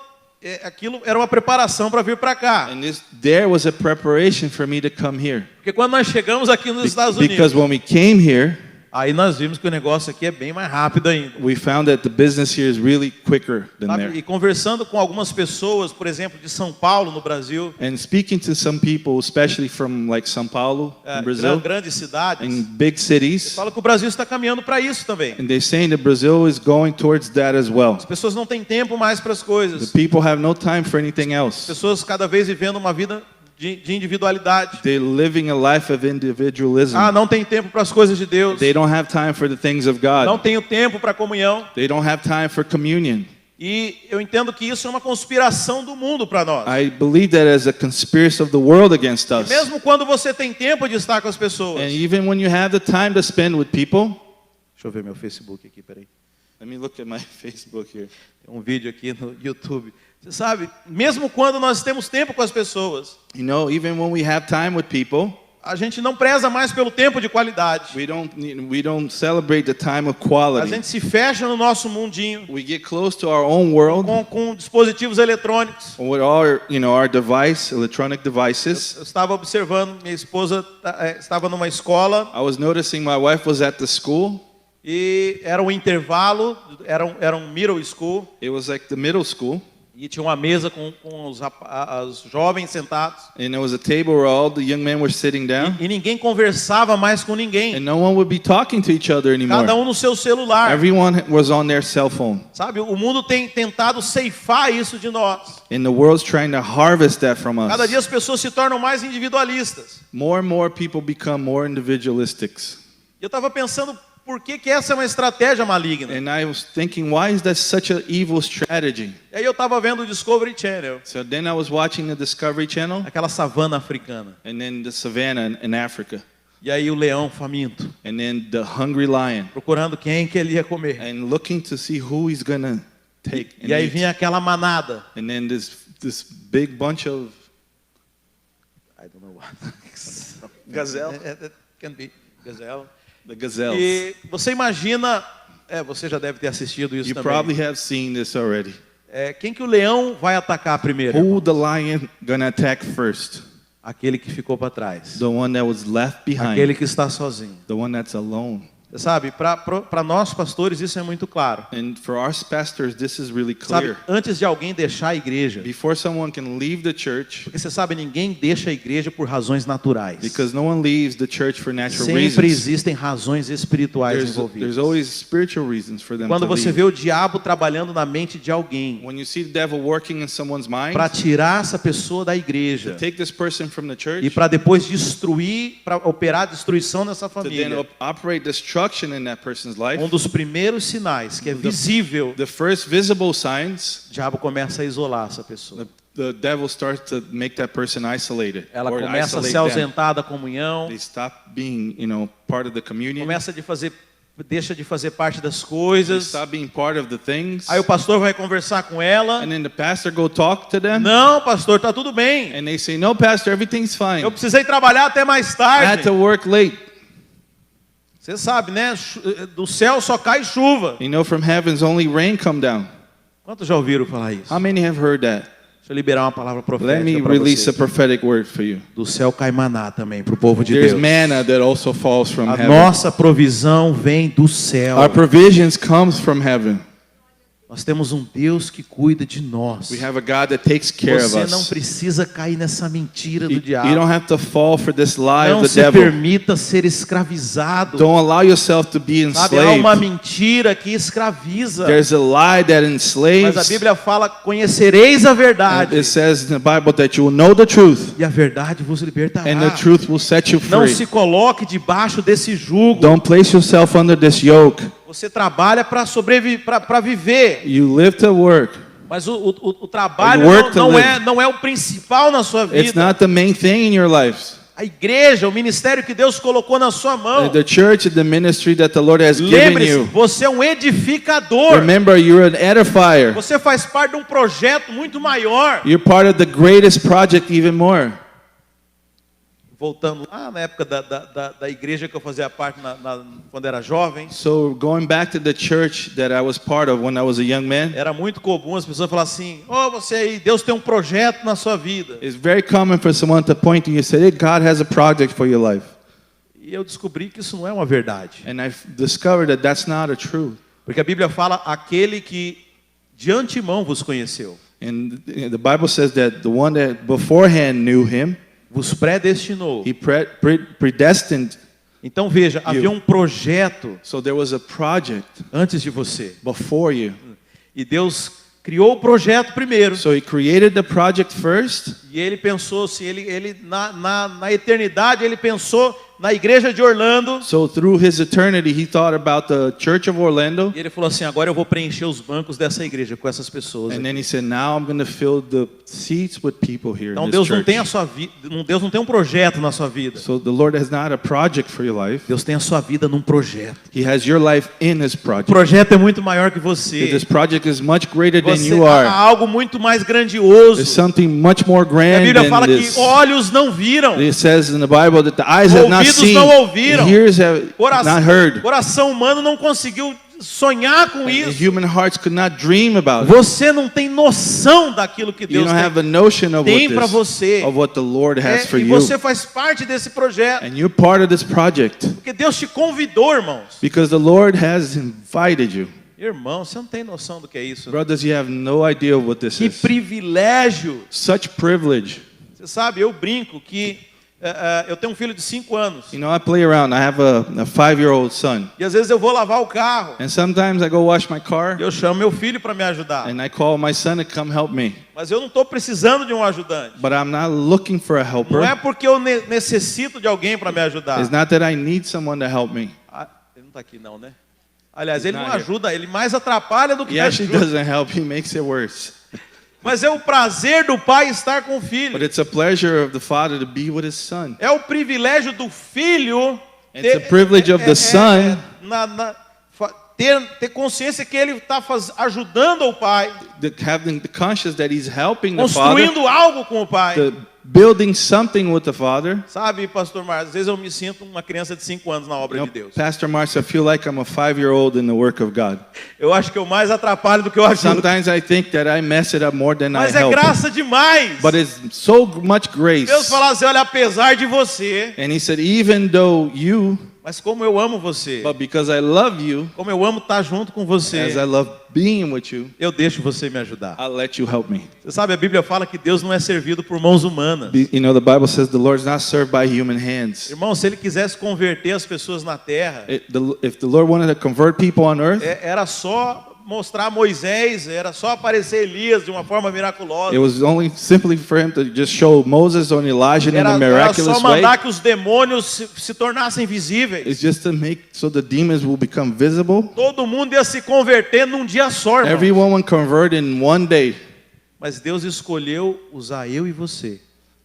A: aquilo era uma preparação para vir para cá.
B: And there was a preparation for me to come here.
A: Porque quando nós chegamos aqui nos Estados Unidos,
B: Because when we came here,
A: aí nós vimos que o negócio aqui é bem mais rápido ainda.
B: we found that the business here is really quicker than
A: Sabe?
B: there.
A: E conversando com algumas pessoas, por exemplo, de São Paulo, no Brasil,
B: And speaking to some people, especially from like São Paulo, in Brazil,
A: grandes cidades,
B: in big cities,
A: fala que o Brasil está caminhando para isso também.
B: and they're saying that Brazil is going towards that as well.
A: As pessoas não têm tempo mais para as
B: The
A: coisas.
B: people have no time for anything
A: As
B: else.
A: pessoas cada vez vivendo uma vida de individualidade.
B: They're living a life of individualism.
A: Ah, não tem tempo para as coisas de Deus.
B: They don't have time for the things of
A: Não
B: God.
A: tenho tempo para comunhão.
B: They don't have time for communion.
A: E eu entendo que isso é uma conspiração do mundo para nós.
B: I believe that as a conspiracy of the world against us.
A: Mesmo quando você tem tempo de estar com as pessoas.
B: And even when you have the time to spend with people,
A: Deixa eu ver meu Facebook aqui, peraí.
B: let me look at my Facebook here.
A: Tem um vídeo aqui no YouTube. Você sabe, mesmo quando nós temos tempo com as pessoas,
B: You know, even when we have time with people,
A: a gente não preza mais pelo tempo de qualidade.
B: we don't celebrate the time of
A: A
B: quality.
A: gente se fecha no nosso mundinho
B: We get close to our own world
A: com dispositivos eletrônicos.
B: with our, our electronic devices.
A: Eu estava observando, minha esposa estava numa escola
B: I was noticing my wife was at the school.
A: e era um intervalo, era um middle school,
B: It was like the middle school.
A: e tinha uma mesa com os jovens sentados.
B: And there was a table where all the young men were sitting down.
A: E ninguém conversava mais com ninguém.
B: And no one would be talking to each other anymore.
A: Cada um no seu celular.
B: Everyone was on their cell phone.
A: Sabe, o mundo tem tentado ceifar isso de nós.
B: And the world's trying to harvest that from
A: Cada
B: us.
A: dia as pessoas se tornam mais individualistas.
B: More and more people become more individualistic.
A: Eu estava pensando, por que essa é uma estratégia maligna?
B: And I was thinking, why is that such an evil strategy?
A: E aí eu estava vendo o Discovery Channel,
B: So then I was watching the Discovery Channel
A: aquela savana africana.
B: and then the savannah in Africa.
A: E aí o leão faminto,
B: And then the hungry lion.
A: procurando quem que ele ia comer.
B: And looking to see who he's going to take. And
A: E aí
B: eat.
A: vinha aquela manada.
B: And then this big bunch of
A: I don't know what.
B: gazelle.
A: Can be gazelle.
B: The gazelles.
A: E você imagina, você já deve ter assistido isso
B: You
A: também.
B: probably have seen this already.
A: Quem que o leão vai atacar primeiro?
B: Who the lion gonna attack first?
A: Aquele que ficou para trás.
B: The one that was left behind.
A: Aquele que está sozinho.
B: The one that's alone.
A: Você sabe, para nós pastores isso é muito claro.
B: And for our pastors, this is really
A: Sabe,
B: clear.
A: antes de alguém deixar a igreja,
B: Before someone can leave the church,
A: porque você sabe, ninguém deixa a igreja por razões naturais.
B: because no one leaves the church for natural
A: Sempre
B: reasons.
A: existem razões espirituais
B: There's
A: envolvidas.
B: always spiritual reasons for them
A: Quando
B: to
A: você
B: leave.
A: vê o diabo trabalhando na mente de alguém
B: When you see the devil working in someone's mind,
A: para tirar essa pessoa da igreja
B: take this person from the church,
A: e para depois destruir, para operar destruição nessa
B: to then
A: família.
B: operate destruction in that person's life,
A: Um dos primeiros sinais que é visível,
B: the first visible signs,
A: o diabo começa a isolar essa pessoa.
B: the devil starts to make that person isolated.
A: Ela
B: or
A: começa a
B: isolate
A: se
B: them.
A: ausentar da comunhão,
B: They stop being, part of the communion.
A: deixa de fazer parte das
B: They
A: coisas.
B: stop being part of the things.
A: Aí o pastor vai conversar com ela.
B: And then the pastor go talk to them.
A: Não, pastor, tá tudo bem.
B: And they say, no, pastor, everything's fine.
A: Eu precisei trabalhar até mais
B: I
A: tarde.
B: had to work late.
A: Você sabe, né? Do céu só cai chuva.
B: From heavens only rain come down.
A: Quantos já ouviram falar isso?
B: How many have heard that?
A: Deixa eu liberar uma palavra
B: Let me
A: profética para
B: release
A: você.
B: a prophetic word for you.
A: Do céu cai maná também para o povo de
B: There's
A: Deus.
B: manna that also falls from
A: A
B: heaven.
A: nossa provisão vem do céu.
B: Our provisions comes from heaven.
A: Nós temos um Deus que cuida de nós.
B: We have a God that takes care of
A: Você não
B: us.
A: precisa cair nessa mentira do
B: You
A: diabo.
B: don't have to fall for this lie
A: Não
B: of the
A: se
B: devil.
A: permita ser escravizado.
B: Don't allow yourself to be
A: Sabe, há uma
B: enslaved.
A: mentira que escraviza.
B: There's a lie that
A: Mas a
B: enslaves.
A: Bíblia fala: conhecereis a verdade.
B: It says in the Bible that you will know the truth,
A: E a verdade vos libertará.
B: and the truth will set you
A: Não
B: free.
A: se coloque debaixo desse jugo.
B: Don't place yourself under this yoke.
A: Você trabalha para sobreviver, para viver.
B: You live to work.
A: Mas o trabalho
B: work to
A: não é o principal na sua
B: It's
A: vida.
B: not the main thing in your life.
A: A igreja, o ministério que Deus colocou na sua mão.
B: The church is the ministry that the Lord has given
A: Lembre-se,
B: you.
A: você é um edificador.
B: Remember, you're an edifier.
A: Você faz parte de um projeto muito maior.
B: You're part of the greatest project even more.
A: Voltando lá na época da igreja que eu fazia parte quando era jovem,
B: So going back to the church that I was part of when I was a young man,
A: era muito comum as pessoas falarem assim: "Oh, você aí, Deus tem um projeto na sua vida."
B: it's very common for someone to point to you and say, hey, God has a project for your life.
A: E eu descobri que isso não é uma verdade.
B: And I've discovered that that's not a truth.
A: Porque a Bíblia fala aquele que de antemão vos conheceu,
B: And the Bible says that the one that beforehand knew him,
A: vos predestinou.
B: he predestined.
A: Então veja, havia um projeto
B: So there was a project
A: antes de você.
B: before you.
A: E Deus criou o projeto primeiro.
B: So he created the project first.
A: E ele pensou, se ele na eternidade, ele pensou na igreja de Orlando.
B: So through his eternity, he thought about the Church of Orlando.
A: E ele falou assim: agora eu vou preencher os bancos dessa igreja com essas pessoas.
B: And then he said, now I'm going to fill the seats with people here
A: Então
B: in this
A: Deus não
B: church.
A: tem a sua vida, Deus não tem um projeto na sua vida.
B: So the Lord has not a project for your life.
A: Deus tem a sua vida num projeto.
B: He has your life in his
A: O
B: project.
A: projeto é muito maior que você.
B: This project is much greater than
A: Você
B: you
A: há
B: are.
A: algo muito mais grandioso.
B: There's something much more
A: A
B: grand
A: Bíblia
B: than
A: fala que
B: this.
A: olhos não viram,
B: It says in the Bible that the eyes have not
A: ouvidos
B: seen,
A: não ouviram,
B: ears have not heard,
A: coração humano não conseguiu sonhar com
B: and
A: isso.
B: human hearts could not dream about it.
A: Você não tem noção daquilo que
B: You
A: Deus
B: don't have
A: tem,
B: a notion of
A: tem para você.
B: what the Lord has for
A: E
B: you.
A: você faz parte desse projeto.
B: And you're part of this project
A: Porque Deus te convidou, irmãos.
B: because the Lord has invited you.
A: Irmão, você não tem noção do que é isso.
B: Brothers, you have no idea what this
A: Que
B: is.
A: privilégio.
B: Such privilege.
A: Você sabe, eu brinco que eu tenho um filho de 5 anos.
B: You know, I play around. I have a 5-year-old son.
A: E às vezes eu vou lavar o carro.
B: And sometimes I go wash my car
A: Eu chamo meu filho para me ajudar.
B: and I call my son to come help me.
A: Mas eu não estou precisando de um ajudante.
B: But I'm not looking for a helper.
A: Não é porque eu necessito de alguém para me ajudar.
B: It's not that I need someone to help me.
A: Ele não está aqui não, né? Aliás, ele não
B: not here.
A: ajuda, ele mais atrapalha do que
B: He actually
A: ajuda.
B: doesn't help. He makes it worse.
A: Mas é o prazer do pai estar com o filho.
B: But it's a pleasure of the father to be with his son.
A: É o privilégio do filho
B: It's a privilege of the son
A: ter consciência que ele está ajudando o pai,
B: having the conscience that he's helping the father,
A: construindo algo com o pai.
B: building something with the father.
A: Sabe, pastor Marcos, às vezes eu me sinto uma criança de 5 anos na obra de Deus.
B: Pastor Marks, I feel like I'm a 5-year-old in the work of God.
A: Eu acho que eu mais atrapalho do que eu ajudo.
B: Sometimes I think that I mess it up more than
A: Mas
B: I
A: é
B: help.
A: graça demais.
B: But it's so much grace.
A: Deus fala assim: olha, apesar de você,
B: And he said, even though you,
A: mas como eu amo você,
B: but because I love you,
A: como eu amo estar junto com você,
B: as I love being with you,
A: eu deixo você me ajudar.
B: I'll let you help me.
A: Você sabe, a Bíblia fala que Deus não é servido por mãos humanas.
B: You know, the Bible says the Lord is not served by human hands.
A: Irmão, se Ele quisesse converter as pessoas na terra,
B: If the Lord wanted to convert people on earth,
A: era só mostrar Moisés, era só aparecer Elias de uma forma miraculosa.
B: it was only simply for him to just show Moses or Elijah in a
A: Era só
B: miraculous way.
A: mandar que os demônios se tornassem visíveis.
B: It's just to make so the demons will become visible.
A: Todo mundo ia se converter num dia só, irmão.
B: Everyone will convert in one day.
A: Mas Deus escolheu usar eu e você.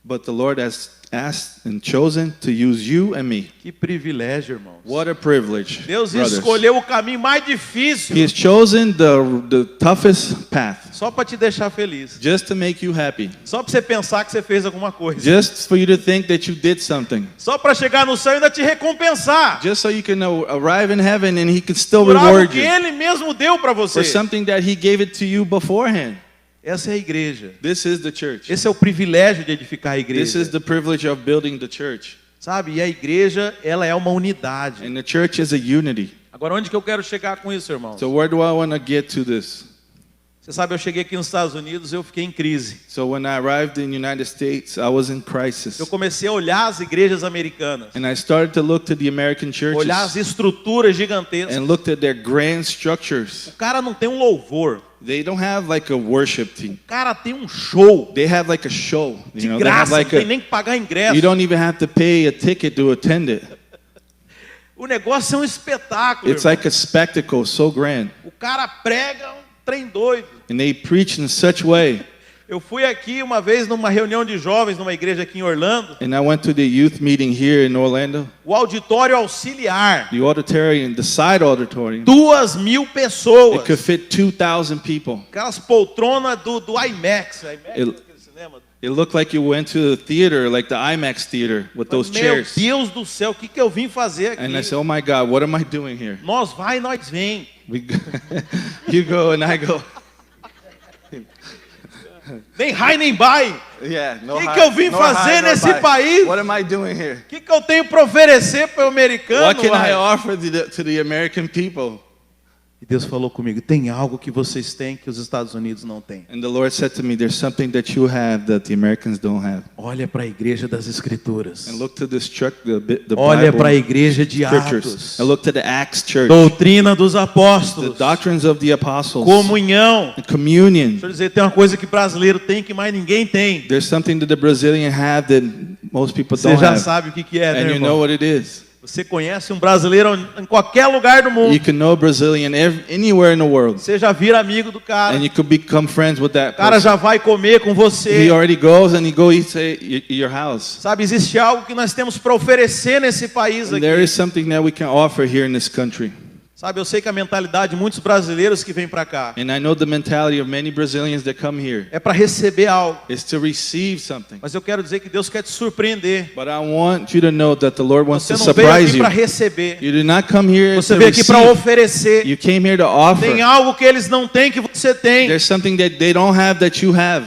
B: But the Lord has asked and chosen to use you and me.
A: Que privilégio, irmãos.
B: What a privilege,
A: Deus
B: brothers.
A: escolheu o caminho mais difícil
B: He has chosen the toughest path
A: só para te deixar feliz.
B: just to make you happy.
A: Só para você pensar que você fez alguma coisa.
B: Just for you to think that you did something.
A: Só para chegar no céu e ainda te recompensar.
B: Just so you can arrive in heaven and He can still
A: Por algo
B: reward
A: que
B: you
A: Ele mesmo deu para você.
B: for something that He gave it to you beforehand.
A: Essa é a igreja.
B: This is the church.
A: Esse é o privilégio de edificar a
B: This
A: igreja.
B: is the privilege of building the church.
A: Sabe? E a igreja, ela é uma unidade.
B: And the church is a unity.
A: Agora, onde que eu quero chegar com isso, irmãos?
B: So where do I want to get to this?
A: Você sabe, eu cheguei aqui nos Estados Unidos, eu fiquei em crise.
B: So when I arrived in the United States, I was in crisis.
A: Eu comecei a olhar as igrejas americanas.
B: And I started to look to the American churches
A: Olhar as estruturas gigantescas.
B: and looked at their grand structures.
A: O cara não tem um louvor.
B: They don't have like a worship team.
A: O cara tem um show.
B: They have like a show.
A: De
B: They have
A: graça,
B: like
A: não tem nem que pagar ingresso.
B: you don't even have to pay a ticket to attend it.
A: O negócio é um espetáculo.
B: It's
A: irmão.
B: like a spectacle so grand.
A: O cara prega um trem doido.
B: And they preach in such a way.
A: Eu fui aqui uma vez numa reunião de jovens numa igreja aqui em Orlando.
B: And I went to the youth meeting here in Orlando.
A: O auditório auxiliar.
B: The auditorium, the side auditorium,
A: 2.000 pessoas.
B: it could fit 2,000 people.
A: Aquelas poltronas do IMAX. IMAX é aquele cinema.
B: It looked like you went to the theater, like the IMAX theater, with those
A: Meu
B: chairs.
A: Deus do céu, o que eu vim fazer aqui?
B: And I said, oh my God, what am I doing here?
A: Nós vai, nós vem.
B: We go, you go and I go.
A: Nem high nem buy.
B: Yeah, no
A: Que eu vim fazer nesse país?
B: What am I doing here?
A: O que eu tenho para oferecer para o americano?
B: What can I
A: uai?
B: offer to the American people?
A: E Deus falou comigo, tem algo que vocês têm que os Estados Unidos não têm.
B: And the Lord said to me, there's something that you have that the Americans don't have.
A: Olha para a igreja das Escrituras.
B: And look to this church, the
A: Olha para a
B: Bible
A: igreja de
B: scriptures.
A: Atos.
B: And look to the Acts church,
A: Doutrina dos
B: the
A: apóstolos.
B: doctrines of the apostles,
A: Comunhão.
B: the communion.
A: Deixa eu dizer, tem uma coisa que brasileiro tem que mais ninguém tem.
B: There's something that the Brazilian have that most people
A: Você
B: don't
A: já
B: have.
A: sabe o que é, né,
B: And you
A: irmão?
B: know what it is.
A: Você conhece um brasileiro em qualquer lugar do mundo.
B: You can know Brazilian anywhere in the world.
A: Você já vira amigo do cara.
B: And you could become friends with that
A: O cara
B: person.
A: já vai comer com você.
B: He already goes and he go eat at your house.
A: Sabe, existe algo que nós temos para oferecer nesse país
B: And
A: aqui.
B: there is something that we can offer here in this country.
A: Sabe, eu sei que a mentalidade de muitos brasileiros que vêm para cá
B: And I know the mentality of many Brazilians that come here
A: é para receber algo.
B: is to receive something.
A: Mas eu quero dizer que Deus quer te surpreender.
B: But I want you to know that the Lord wants
A: Você
B: to
A: não veio
B: surprise
A: aqui
B: you.
A: para receber.
B: You did not come here
A: Você
B: to
A: veio aqui para
B: receive.
A: oferecer.
B: You came here to
A: Tem
B: offer.
A: algo que eles não têm que você tem.
B: There's something that they don't have that you have.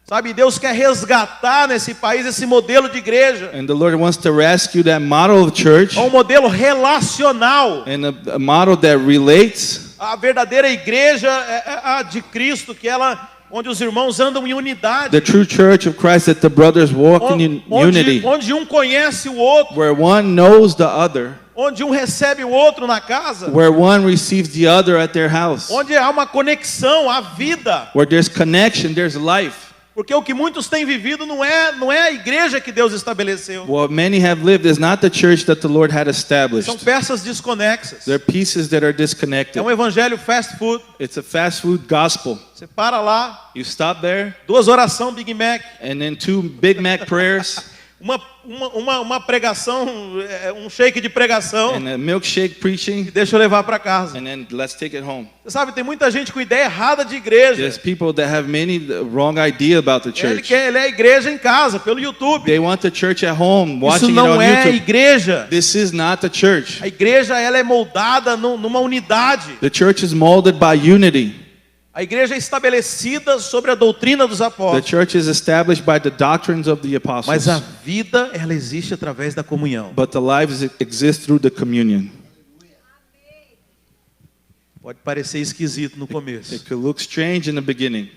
A: Sabe, Deus quer resgatar nesse país esse modelo de igreja.
B: And the Lord wants to rescue that model of church
A: É um modelo relacional.
B: and a model that relates.
A: A verdadeira igreja é a de Cristo, que ela onde os irmãos andam em unidade.
B: The true church of Christ that the brothers walk in unity.
A: Onde um conhece o outro,
B: Where one knows the other.
A: onde um recebe o outro na casa,
B: Where one receives the other at their house.
A: onde há uma conexão, há vida.
B: Where there's connection, there's life.
A: Porque o que muitos têm vivido não é a igreja que Deus estabeleceu.
B: What many have lived is not the church that the Lord had established.
A: São peças desconexas.
B: They're pieces that are
A: É
B: disconnected.
A: um evangelho fast food.
B: It's a fast food gospel.
A: Você para lá,
B: You stop there,
A: 2 orações Big Mac,
B: and then 2 Big Mac prayers,
A: uma pregação, um shake de pregação,
B: and a milkshake
A: e
B: preaching,
A: deixa eu levar para casa.
B: and then let's take it home.
A: Você sabe, tem muita gente com ideia errada de igreja.
B: There's people that have many wrong idea about the church.
A: Ele é a igreja em casa, pelo YouTube.
B: They want the church at home,
A: Isso
B: watching it
A: não
B: on
A: é
B: YouTube.
A: igreja.
B: This is not the church.
A: A igreja ela é moldada numa unidade.
B: The church is molded by unity.
A: A igreja é estabelecida sobre a doutrina dos
B: The
A: apóstolos.
B: church is established by the doctrines of the apostles.
A: Mas a vida ela existe através da comunhão.
B: But the lives exist through the communion.
A: Pode parecer esquisito no começo.
B: It could look strange in the beginning.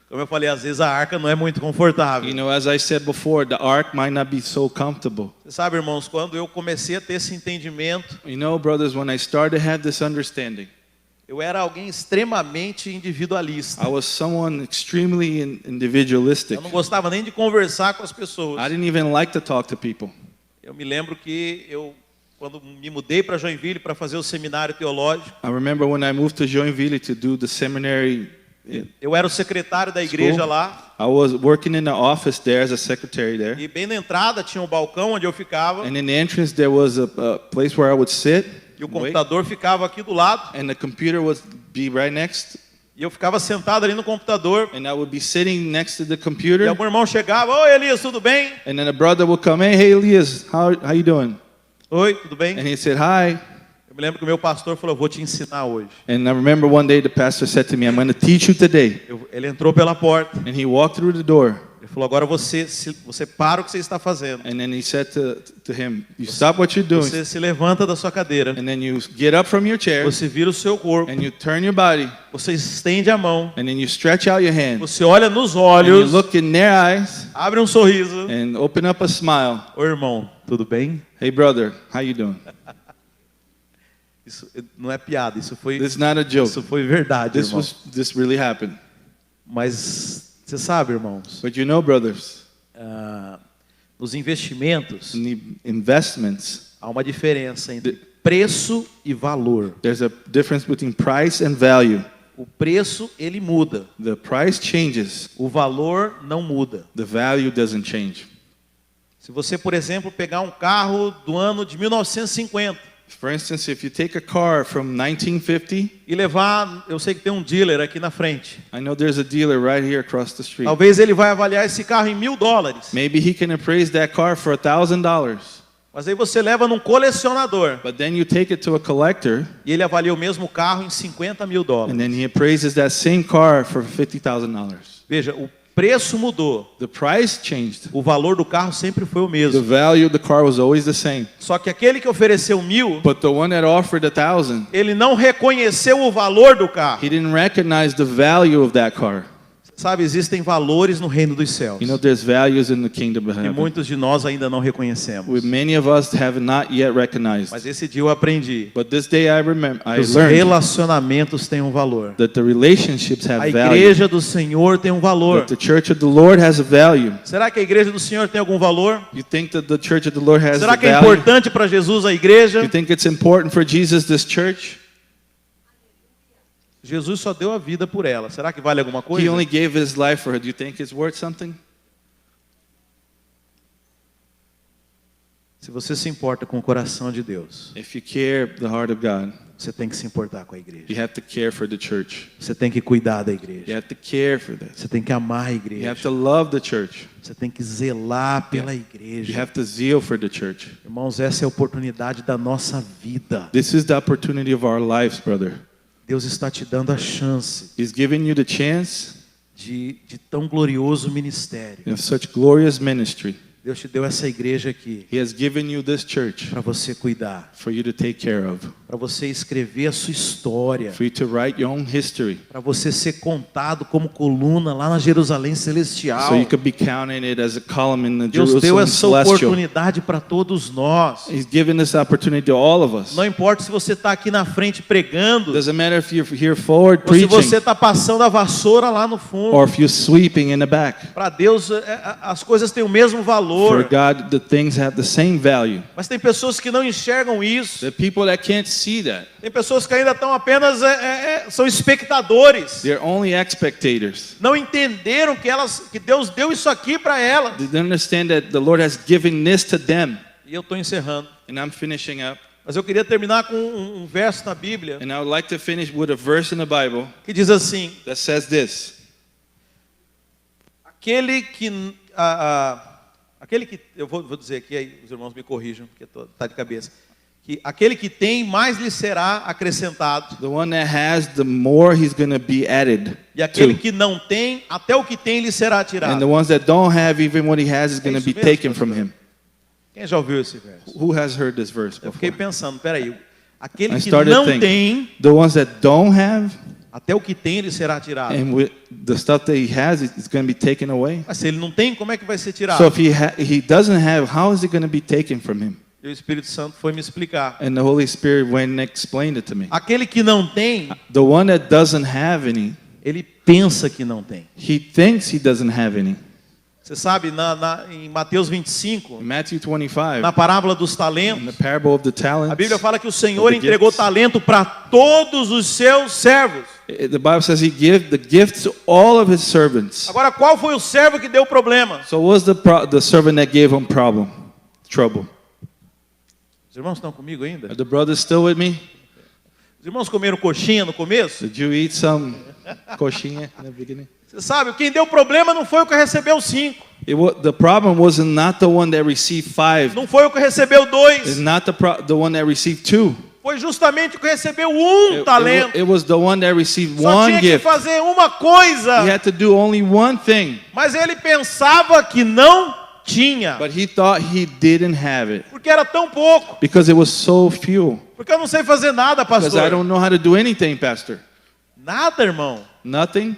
A: Como eu falei, às vezes a arca não é muito confortável.
B: You know, as I said before, the ark might not be so comfortable.
A: Você sabe, irmãos, quando eu comecei a ter esse entendimento,
B: You know, brothers, when I started to have this understanding,
A: eu era alguém extremamente individualista.
B: I was someone extremely individualistic.
A: Eu não gostava nem de conversar com as pessoas.
B: I didn't even like to talk to people.
A: Eu me lembro que quando me mudei para Joinville para fazer o seminário teológico,
B: I remember when I moved to Joinville to do the seminary.
A: eu era o secretário da igreja
B: School.
A: lá,
B: I was working in the office there as a secretary there.
A: e bem na entrada tinha um balcão onde eu ficava,
B: And in the entrance there was a place where I would sit.
A: e o
B: Wait.
A: computador ficava aqui do lado,
B: And the computer would be right next.
A: e eu ficava sentado ali no computador,
B: And I would be sitting next to the
A: e
B: computer.
A: algum irmão chegava, oi Elias, tudo bem?
B: And then a brother would come, hey Elias, how you doing?
A: Oi, tudo bem?
B: And he said, hi.
A: Eu me lembro que o meu pastor falou, eu vou te ensinar hoje.
B: And I remember one day the pastor said to me, I'm going to teach you today.
A: Ele entrou pela porta,
B: And he walked through the door.
A: ele falou, agora você para o que você está fazendo.
B: And then he said to him, you stop what you're doing.
A: Você se levanta da sua cadeira,
B: And then you get up from your chair.
A: você vira o seu corpo,
B: And you turn your body.
A: você estende a mão,
B: And then you stretch out your hand.
A: você olha nos
B: And you
A: olhos,
B: look in their eyes.
A: abre um sorriso.
B: And open up a smile.
A: Ô irmão, tudo bem?
B: Hey brother, how you doing?
A: Isso não é piada, isso foi
B: This is not a joke.
A: verdade, irmão.
B: This really happened.
A: Mas você sabe, irmãos,
B: But you know, brothers,
A: nos investimentos,
B: in the investments,
A: Há uma diferença entre preço e valor.
B: There's a difference between price and value.
A: O preço, ele muda.
B: The price changes.
A: O valor não muda.
B: The value doesn't change.
A: Se você, por exemplo, pegar um carro do ano de 1950
B: For instance, if you take a car from 1950,
A: e levar, eu sei que tem um dealer aqui na frente.
B: I know there's a dealer right here across the street.
A: Talvez ele vai avaliar esse carro em $1.000.
B: Maybe he can appraise that car for $1,000.
A: Mas aí você leva num colecionador
B: But then you take it to a collector,
A: e ele avalia o mesmo carro em $50 mil.
B: and then he appraises that same car for $50,000.
A: Veja, o preço mudou.
B: The price changed.
A: O valor do carro sempre foi o
B: The
A: mesmo.
B: value of the car was always the same.
A: Só que aquele que ofereceu 1.000,
B: But the one that offered $1,000,
A: ele não reconheceu o valor do carro.
B: he didn't recognize the value of that car.
A: Sabe, existem valores no reino dos céus
B: You know, there's values in the kingdom of
A: que
B: heaven.
A: muitos de nós ainda não reconhecemos.
B: Many of us have not yet recognized.
A: Mas esse dia eu aprendi
B: But this day I
A: que os
B: learned
A: relacionamentos têm um valor.
B: that the relationships
A: A
B: have value.
A: igreja do Senhor tem um valor.
B: That the church of the Lord has a value.
A: Será que a igreja do Senhor tem algum valor?
B: You think that the church of the Lord has
A: Será
B: a
A: que é
B: value?
A: importante para Jesus a igreja?
B: You think it's important for Jesus, this church?
A: Jesus só deu a vida por ela. Será que vale alguma
B: He
A: coisa?
B: only gave his life for her. Do you think it's worth something?
A: Se você se importa com o coração de Deus,
B: If you care the heart of God,
A: você tem que se importar com a igreja.
B: you have to care for the church.
A: Você tem que cuidar da
B: You
A: igreja.
B: have to care for this.
A: Você tem que amar a
B: You have
A: igreja.
B: to love the church.
A: Você tem que zelar pela
B: You
A: igreja.
B: have to zeal for the church.
A: Irmãos, essa é a oportunidade da nossa vida.
B: This is the opportunity of our lives, brother.
A: Deus está te dando a chance
B: He's giving you the chance
A: de tão glorioso ministério.
B: of such glorious ministry.
A: Deus te deu essa igreja aqui
B: He has given you this church
A: para você cuidar,
B: for you to take care of,
A: para você escrever a sua história,
B: for you to write your own history,
A: para você ser contado como coluna lá na Jerusalém celestial.
B: so you could be counted it as a column in the
A: Deus deu
B: Jerusalem
A: essa
B: celestial.
A: oportunidade para todos nós.
B: He's given this opportunity to all of us.
A: Não importa se você está aqui na frente pregando,
B: Doesn't matter if you're here forward
A: ou se
B: preaching
A: você está passando a vassoura lá no fundo.
B: or if you're sweeping in the back.
A: Para Deus, as coisas têm o mesmo
B: For
A: valor.
B: God, the things have the same value.
A: Mas tem pessoas que não enxergam isso.
B: The people that can't see that,
A: Tem pessoas que ainda estão apenas são espectadores.
B: they're only spectators.
A: Não entenderam que Deus deu isso aqui para elas.
B: They don't understand that the Lord has given this to them.
A: E eu estou encerrando.
B: And I'm finishing up.
A: Mas eu queria terminar com um verso na Bíblia
B: And I would like to finish with a verse in the Bible
A: que diz assim:
B: that says this.
A: aquele que eu vou dizer aqui, aí os irmãos me corrijam, porque está de cabeça. Que aquele que tem, mais lhe será acrescentado.
B: The one that has, the more he's going to be added
A: E aquele
B: to.
A: que não tem, até o que tem lhe será
B: And the
A: tirado.
B: ones that don't have, even what he has is going to
A: isso
B: be
A: mesmo,
B: taken from
A: pastor?
B: him.
A: Quem já ouviu esse verso?
B: Who has heard this verse
A: Eu fiquei
B: before?
A: pensando, peraí, aquele
B: I
A: que
B: started
A: não
B: thinking.
A: tem,
B: The ones that don't have,
A: até o que tem lhe será tirado.
B: and with the stuff that he has, it's going to be taken away.
A: Mas se ele não tem, como é que vai ser tirado?
B: So if he doesn't have, how is it going to be taken from him?
A: E o Espírito Santo foi me explicar.
B: And the Holy Spirit went and explained it to me.
A: Aquele que não tem,
B: The one that doesn't have any,
A: ele pensa que não tem.
B: he thinks he doesn't have any.
A: Você sabe, em Mateus 25,
B: In Matthew 25,
A: na parábola dos
B: in the
A: talentos,
B: parable of the talents,
A: a Bíblia fala que o Senhor
B: the
A: entregou
B: gifts.
A: talento para todos os seus servos.
B: the Bible says he gave the gifts to all of his servants.
A: Agora, qual foi o servo que deu o problema?
B: So what was the servant that gave him trouble?
A: Os irmãos estão comigo ainda?
B: Are the brothers still with me?
A: Os irmãos comeram coxinha no começo?
B: Did you eat some coxinha in the beginning?
A: Você sabe, quem deu problema não foi o que recebeu 5.
B: The problem wasn't not the one that received 5.
A: Não foi o que recebeu
B: It's
A: 2.
B: not the one that received 2.
A: Foi justamente o que recebeu talento.
B: It was the one that received
A: Só
B: one
A: tinha que
B: gift.
A: fazer uma coisa.
B: He had to do only one thing,
A: Mas ele pensava que não tinha.
B: but he thought he didn't have it
A: Porque era tão pouco.
B: because it was so few.
A: Porque eu não sei fazer nada,
B: Because I
A: pastor.
B: don't know how to do anything, Pastor.
A: Nada, irmão.
B: Nothing?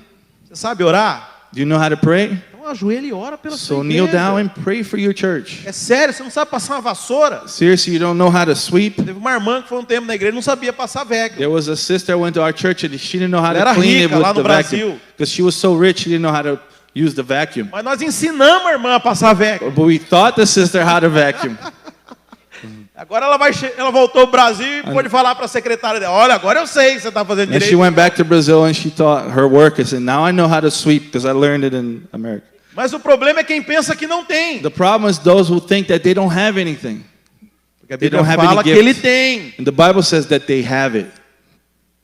A: Você sabe orar?
B: Do you know how to pray?
A: Então ajoelha e ora pela sua
B: So kneel
A: igreja.
B: down and pray for your church.
A: É sério, você não sabe passar uma vassoura?
B: Seriously, you don't know how to sweep?
A: Teve uma irmã que foi um tempo na igreja, não sabia passar vacuum.
B: There was a sister who went to our church and she didn't know how
A: Ela
B: to
A: era
B: clean it
A: rica lá
B: with
A: no
B: the vacuum.
A: Brasil.
B: Because she was so rich, she didn't know how to use the vacuum.
A: Mas nós ensinamos a irmã a passar vacuum.
B: But we taught the sister how to vacuum.
A: Agora ela voltou ao Brasil e pôde falar para a secretária dela, olha, agora eu sei que você está fazendo
B: And she
A: direito.
B: went back to Brazil and she taught her work and said, now I know how to sweep because I learned it in America.
A: Mas o problema é quem pensa que não tem.
B: The problem is those who think that they don't have anything.
A: Porque a
B: They
A: Bíblia
B: don't have
A: fala
B: any
A: que ele
B: gifts.
A: tem,
B: And the Bible says that they have it.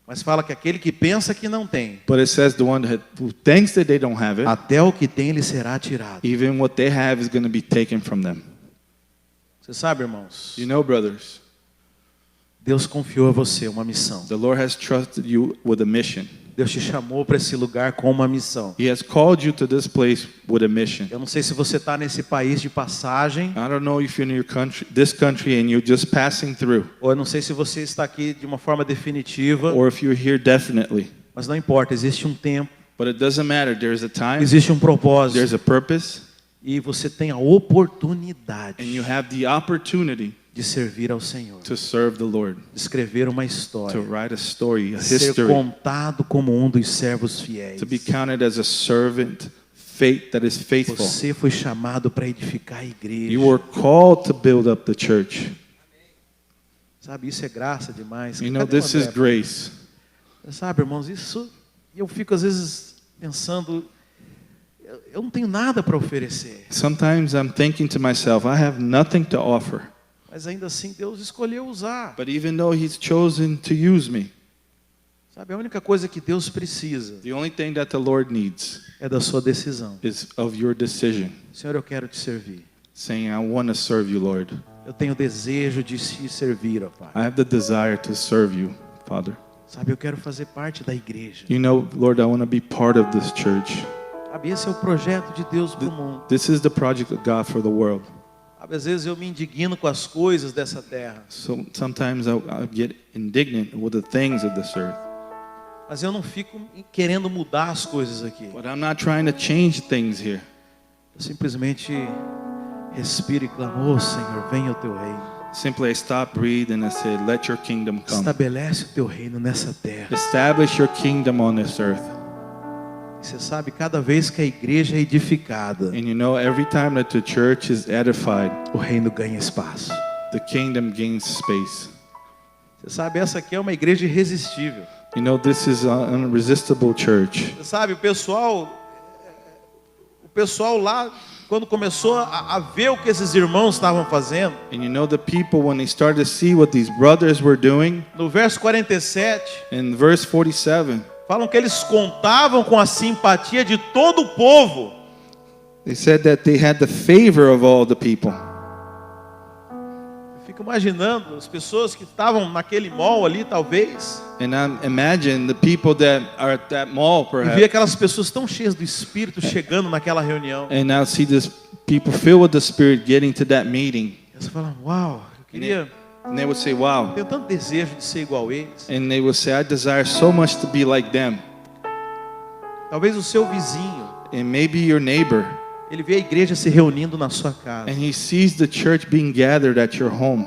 A: mas fala que aquele que pensa que não tem,
B: But it says the one who thinks that they don't have it,
A: até o que tem lhe será tirado.
B: even what they have is going to be taken from them.
A: Você sabe, irmãos,
B: You know, brothers,
A: Deus confiou a você uma missão.
B: the Lord has trusted you with a mission.
A: Deus te chamou para esse lugar com uma missão.
B: He has called you to this place with a mission.
A: Eu não sei se você está nesse país de passagem,
B: I don't know if you're in your country, this country and you're just passing through,
A: ou eu não sei se você está aqui de uma forma definitiva,
B: or if you're here definitely.
A: mas não importa, existe um tempo,
B: But it doesn't matter. There's a time,
A: existe um propósito,
B: there's a purpose,
A: e você tem a oportunidade
B: and you have the opportunity
A: de servir ao Senhor,
B: to serve the Lord,
A: de escrever uma
B: to
A: história,
B: write a story, a
A: ser
B: history,
A: contado como um dos servos fiéis.
B: to be counted as a servant, faith that is faithful.
A: Você foi chamado para edificar a igreja.
B: You were called to build up the church.
A: Sabe, isso é graça demais.
B: You know,
A: Cadê o
B: this is
A: André?
B: grace.
A: Sabe, irmãos, isso eu fico às vezes pensando, eu não tenho nada para oferecer,
B: Sometimes I'm thinking to myself, I have nothing to offer.
A: mas ainda assim Deus escolheu usar.
B: But even though He's chosen to use me,
A: Sabe, a única coisa que Deus precisa
B: the only thing that the Lord needs
A: é da sua decisão.
B: is of your decision,
A: Senhor, eu quero te servir.
B: saying, I want to serve you, Lord.
A: Eu tenho desejo de te servir, ó Pai.
B: I have the desire to serve you, Father.
A: Sabe, eu quero fazer parte da igreja.
B: You know, Lord, I want to be part of this church.
A: Sabe, esse é o projeto de Deus para o mundo.
B: This is the project of God for the world.
A: Sabe, às vezes eu me indigno com as coisas dessa terra,
B: So sometimes I get indignant with the things of this earth.
A: mas eu não fico querendo mudar as coisas aqui.
B: But I'm not trying to change things here.
A: Eu simplesmente respiro e clamo, Senhor, venha o teu reino.
B: Simply I stop, breathe, and I say, let your kingdom come.
A: Estabelece o teu reino nessa terra.
B: Establish your kingdom on this earth.
A: Você sabe, cada vez que a igreja é edificada,
B: And you know, every time that the church is edified,
A: o reino ganha espaço.
B: the kingdom gains space.
A: Você sabe, essa aqui é uma igreja irresistível.
B: You know, this is an irresistible church.
A: Você sabe, o pessoal lá, quando começou a ver o que esses irmãos estavam fazendo,
B: And you know, the people, when they started to see what these brothers were doing,
A: no verso 47,
B: in verse 47,
A: falam que eles contavam com a simpatia de todo o povo.
B: they said that they had the favor of all the people.
A: Eu fico imaginando as pessoas que estavam naquele mall ali, talvez,
B: And imagine the people that are at that mall,
A: e
B: perhaps,
A: ver aquelas pessoas tão cheias do Espírito chegando naquela reunião.
B: and now see this people filled with the Spirit getting to that meeting.
A: E você fala, uau, eu queria,
B: And they would say, wow.
A: tenho tanto desejo de ser igual a eles.
B: And they would say, I desire so much to be like them.
A: Talvez o seu vizinho,
B: And maybe your neighbor,
A: ele vê a igreja se reunindo na sua casa.
B: and he sees the church being gathered at your home.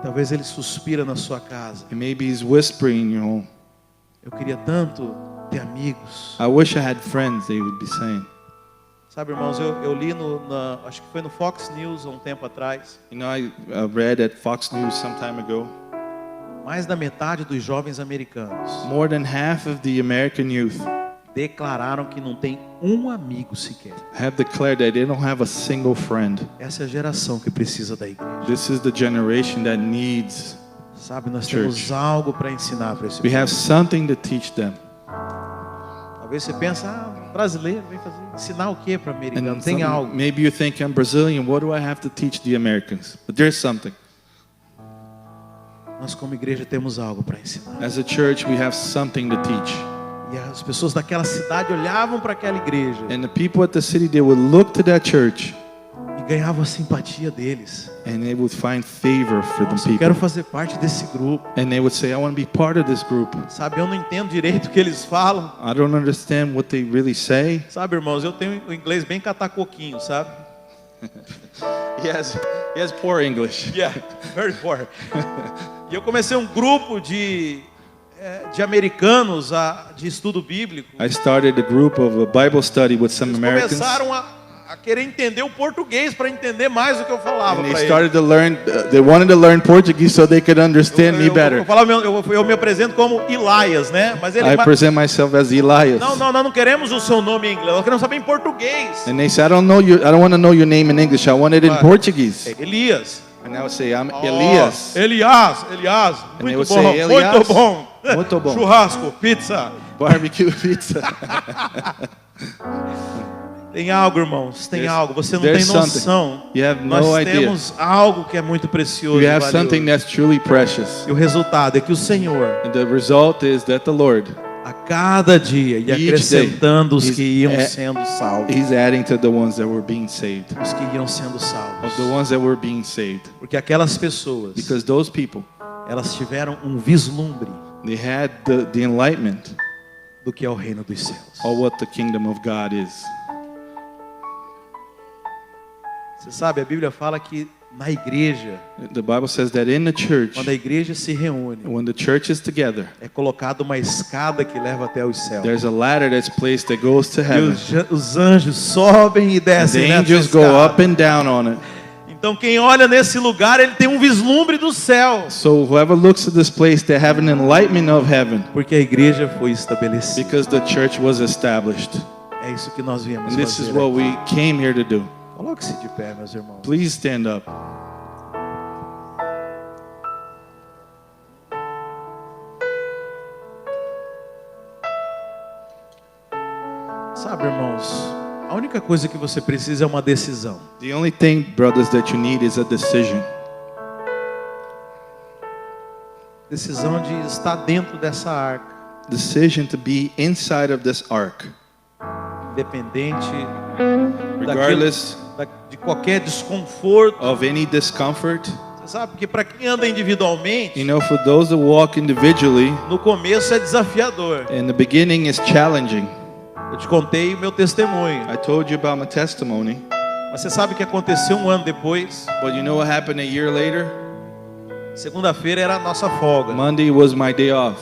A: Talvez ele suspira na sua casa.
B: And maybe he's whispering in your home.
A: Eu queria tanto ter amigos.
B: I wish I had friends, they would be saying.
A: Sabe, irmãos, eu li acho que foi no Fox News há um tempo atrás,
B: You know, I read at Fox News some time ago,
A: mais da metade dos jovens americanos
B: more than half of the American youth
A: declararam que não tem um amigo sequer.
B: have declared that they don't have a single friend.
A: Essa é a geração que precisa da igreja.
B: This is the generation that needs.
A: Sabe, nós
B: Church.
A: temos algo para ensinar para esse
B: We
A: povo.
B: have something to teach them.
A: Talvez você pense, brasileiro, vem ensinar o que para americano?
B: And
A: Tem algo.
B: maybe you think I'm Brazilian, what do I have to teach the Americans? But there's something.
A: Nós como igreja temos algo para ensinar.
B: As a church, we have something to teach.
A: E as pessoas daquela cidade olhavam para aquela igreja
B: And the people at the city, they would look to that church
A: e ganhavam a simpatia deles.
B: and they would find favor for the
A: Nossa, eu
B: people.
A: quero fazer parte desse grupo.
B: And they would say, I want to be part of this group.
A: Sabe, eu não entendo direito o que eles falam.
B: I don't understand what they really say.
A: Sabe, irmãos, eu tenho o inglês bem catacoquinho, sabe?
B: He has poor English.
A: Yeah, very poor. E eu comecei um grupo de americanos de estudo bíblico.
B: I started a group of a Bible study with some
A: Eles
B: Americans.
A: começaram a a querer entender o português para entender mais do que eu falava
B: And they
A: para ele.
B: started to learn, they wanted to learn Portuguese so they could understand me better.
A: Eu me apresento como Elias, né? Mas ele
B: I present myself as Elias.
A: Não, nós não queremos o seu nome em inglês, nós queremos saber em português.
B: And they said, I don't want to know your name in English. I want it in Portuguese.
A: Elias.
B: And I would say, I'm Elias.
A: Elias.
B: And they
A: Muito
B: would
A: bom,
B: say, Elias.
A: muito bom.
B: Muito bom.
A: Churrasco, pizza.
B: Barbecue pizza.
A: Tem algo, irmãos, tem algo. Você não tem
B: there's something.
A: noção.
B: You have
A: Nós
B: no idea.
A: temos algo que é muito precioso
B: You
A: e
B: have something
A: valioso.
B: that's truly precious.
A: E o resultado é que o Senhor,
B: And the result is that the Lord,
A: a cada dia, ia
B: Each
A: acrescentando os
B: day,
A: que iam
B: is-
A: sendo salvos.
B: He's adding to the ones that were being saved.
A: Os que iam sendo
B: Of
A: salvos.
B: the ones that were being saved.
A: Porque aquelas pessoas,
B: Because those people,
A: elas tiveram um vislumbre
B: they had the enlightenment
A: do que é o reino dos céus.
B: of what the kingdom of God is.
A: Você sabe, a Bíblia fala que na igreja,
B: The Bible says that in the church,
A: quando a igreja se reúne,
B: when the church is together,
A: é colocada uma escada que leva até os céus.
B: there's a ladder that's placed that goes to
A: E
B: heaven.
A: os anjos sobem e
B: The
A: descem nessa
B: angels go
A: escada.
B: up and down on it.
A: Então quem olha nesse lugar, ele tem um vislumbre do céu.
B: So whoever looks at this place, they have an enlightenment of heaven
A: Porque a igreja foi estabelecida.
B: because the church was established.
A: É isso que nós viemos
B: And this is
A: fazer.
B: what we came here to do.
A: Coloque-se de pé, meus irmãos.
B: Please stand up.
A: Sabe, irmãos, a única coisa que você precisa é uma decisão.
B: The only thing, brothers, that you need is a decision.
A: Decisão de estar dentro dessa arca.
B: Decision to be inside of this ark.
A: Independente
B: Regardless
A: de qualquer desconforto.
B: of any discomfort.
A: Você sabe que para quem anda individualmente,
B: You know, for those that walk individually,
A: no começo é desafiador.
B: in the beginning is challenging.
A: Eu te contei o meu testemunho.
B: I told you about my testimony.
A: Mas você sabe o que aconteceu um ano depois?
B: But you know what happened a year later?
A: Segunda-feira era a nossa folga.
B: Monday was my day off.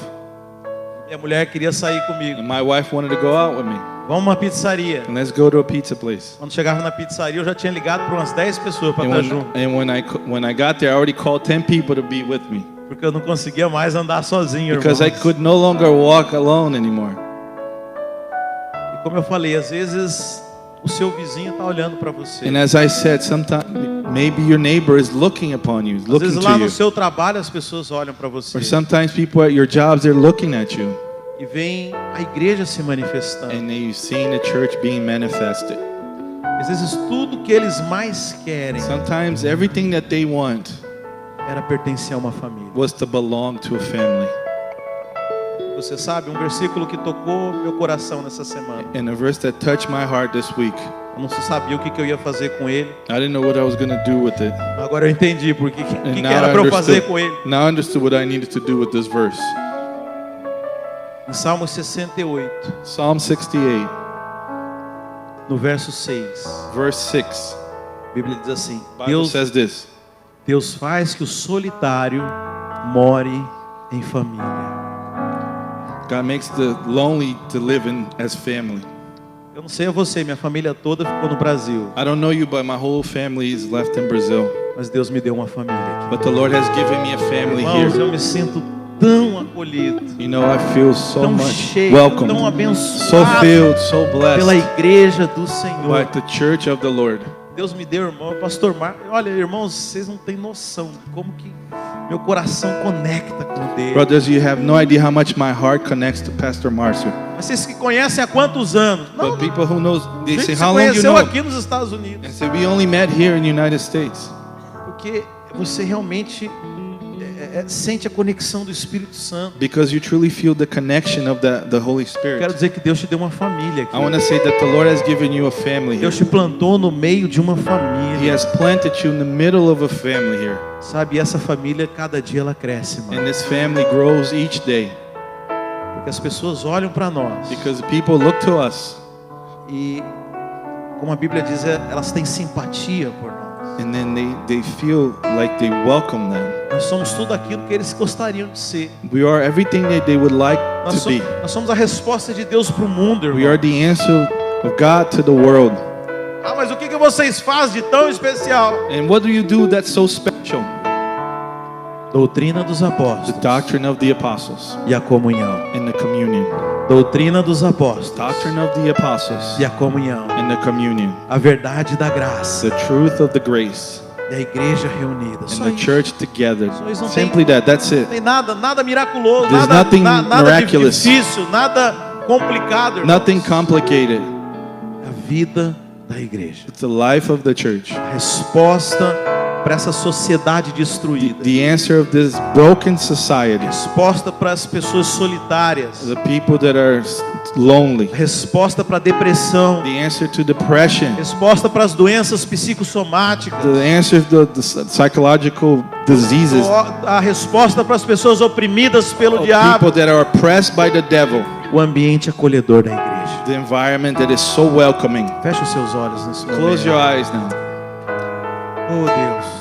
A: Minha mulher queria sair comigo.
B: And my wife wanted to go out with me.
A: Vamos numa pizzaria.
B: And let's go to a pizza place.
A: Quando chegava na pizzaria, eu já tinha ligado para umas 10 pessoas para estar junto.
B: And when I got there, I already called 10 people to be with me.
A: Porque eu não conseguia mais andar sozinho,
B: Because I
A: irmãos.
B: could no longer walk alone anymore.
A: E como eu falei, às vezes o seu vizinho está olhando para você.
B: And as I said, sometimes maybe your neighbor is looking upon you,
A: Às
B: looking
A: vezes lá
B: to
A: no
B: you.
A: seu trabalho as pessoas olham para você.
B: Or sometimes people at your jobs, they're looking at you.
A: E vem a igreja se manifestando.
B: And you've seen the church being manifested.
A: Às vezes tudo que eles mais querem
B: Sometimes everything that they want
A: era pertencer a uma família.
B: was to belong to a family.
A: Você sabe, um versículo que tocou meu coração nessa semana.
B: And a verse that touched my heart this week,
A: Eu não sabia o que eu ia fazer com ele.
B: I didn't know what I was going to do with it.
A: Agora eu entendi porque que
B: And
A: era
B: I
A: para eu fazer com ele.
B: Now I understood what I needed to do with this verse.
A: Em Salmo 68,
B: Psalm 68,
A: no verso 6,
B: verse 6.
A: a Bíblia diz assim:
B: The Bible says this.
A: Deus faz que o solitário more em família.
B: God makes the lonely to live in as family.
A: Eu não sei a você, minha família toda ficou no Brasil,
B: I don't know you, but my whole family is left in Brazil.
A: mas Deus me deu uma família aqui.
B: But the Lord has given me a family
A: Irmãos,
B: here.
A: eu me sinto tão acolhido,
B: You know, I feel so
A: tão
B: much
A: cheio,
B: welcomed,
A: tão
B: so
A: abençoado
B: filled, so
A: pela
B: blessed
A: igreja do Senhor.
B: by the church of the Lord.
A: Deus me deu, irmão, pastor Marcos. Olha, irmãos, vocês não têm noção de como que meu coração conecta com Deus.
B: Brothers, you have no idea how much my heart connects to Pastor Marcio.
A: Mas vocês que conhecem há quantos anos? Não,
B: But people who knows,
A: a
B: they say,
A: gente se
B: how long you
A: conheceu
B: know?
A: aqui nos Estados Unidos.
B: And say, we only met here in the United States.
A: Porque você realmente sente a conexão do Espírito Santo.
B: Because you truly feel the connection of the Holy
A: Quero
B: Spirit.
A: dizer que Deus te deu uma família aqui.
B: I want to say that the Lord has given you a family here.
A: Deus te plantou no meio de uma
B: He
A: família.
B: has planted you in the middle of a family here.
A: Sabe, e essa família, cada dia ela cresce, mano.
B: And this family grows each day.
A: Porque as pessoas olham para nós.
B: Because people look to us.
A: E, como a Bíblia diz, elas têm simpatia por nós.
B: And then they feel like they welcome them.
A: Nós somos tudo aquilo que eles gostariam de ser.
B: We are everything that they would like to be.
A: Nós somos a resposta de Deus para o mundo,
B: We
A: irmão.
B: are the answer of God to the world.
A: Ah, mas o que vocês fazem de tão especial?
B: And what do you do that's so special?
A: Doutrina dos
B: The
A: apóstolos
B: doctrine of the apostles
A: e a comunhão.
B: and the communion.
A: Doutrina dos apóstolos
B: Doctrine of the apostles
A: e a comunhão.
B: and the communion.
A: A verdade da graça
B: The truth of the grace
A: e a igreja reunida.
B: and
A: Só
B: the
A: isso.
B: church together.
A: Só isso, não tem-
B: Simply that. That's it.
A: Não tem nada miraculoso,
B: There's
A: nada,
B: nothing
A: nada
B: miraculous.
A: difícil, nada complicado, irmãos.
B: Nothing complicated.
A: A vida da igreja.
B: It's the life of the church.
A: A resposta para essa sociedade destruída.
B: The answer of this broken society.
A: Resposta para as pessoas solitárias.
B: The people that are lonely.
A: Resposta para a depressão.
B: The answer to depression.
A: Resposta para as doenças psicossomáticas.
B: The answer to the psychological diseases.
A: A resposta para as pessoas oprimidas pelo
B: Of
A: diabo.
B: people that are oppressed by the devil.
A: O ambiente acolhedor da igreja.
B: The environment that is so welcoming.
A: Feche os seus olhos nesse
B: Close
A: momento.
B: your eyes now.
A: Oh Deus.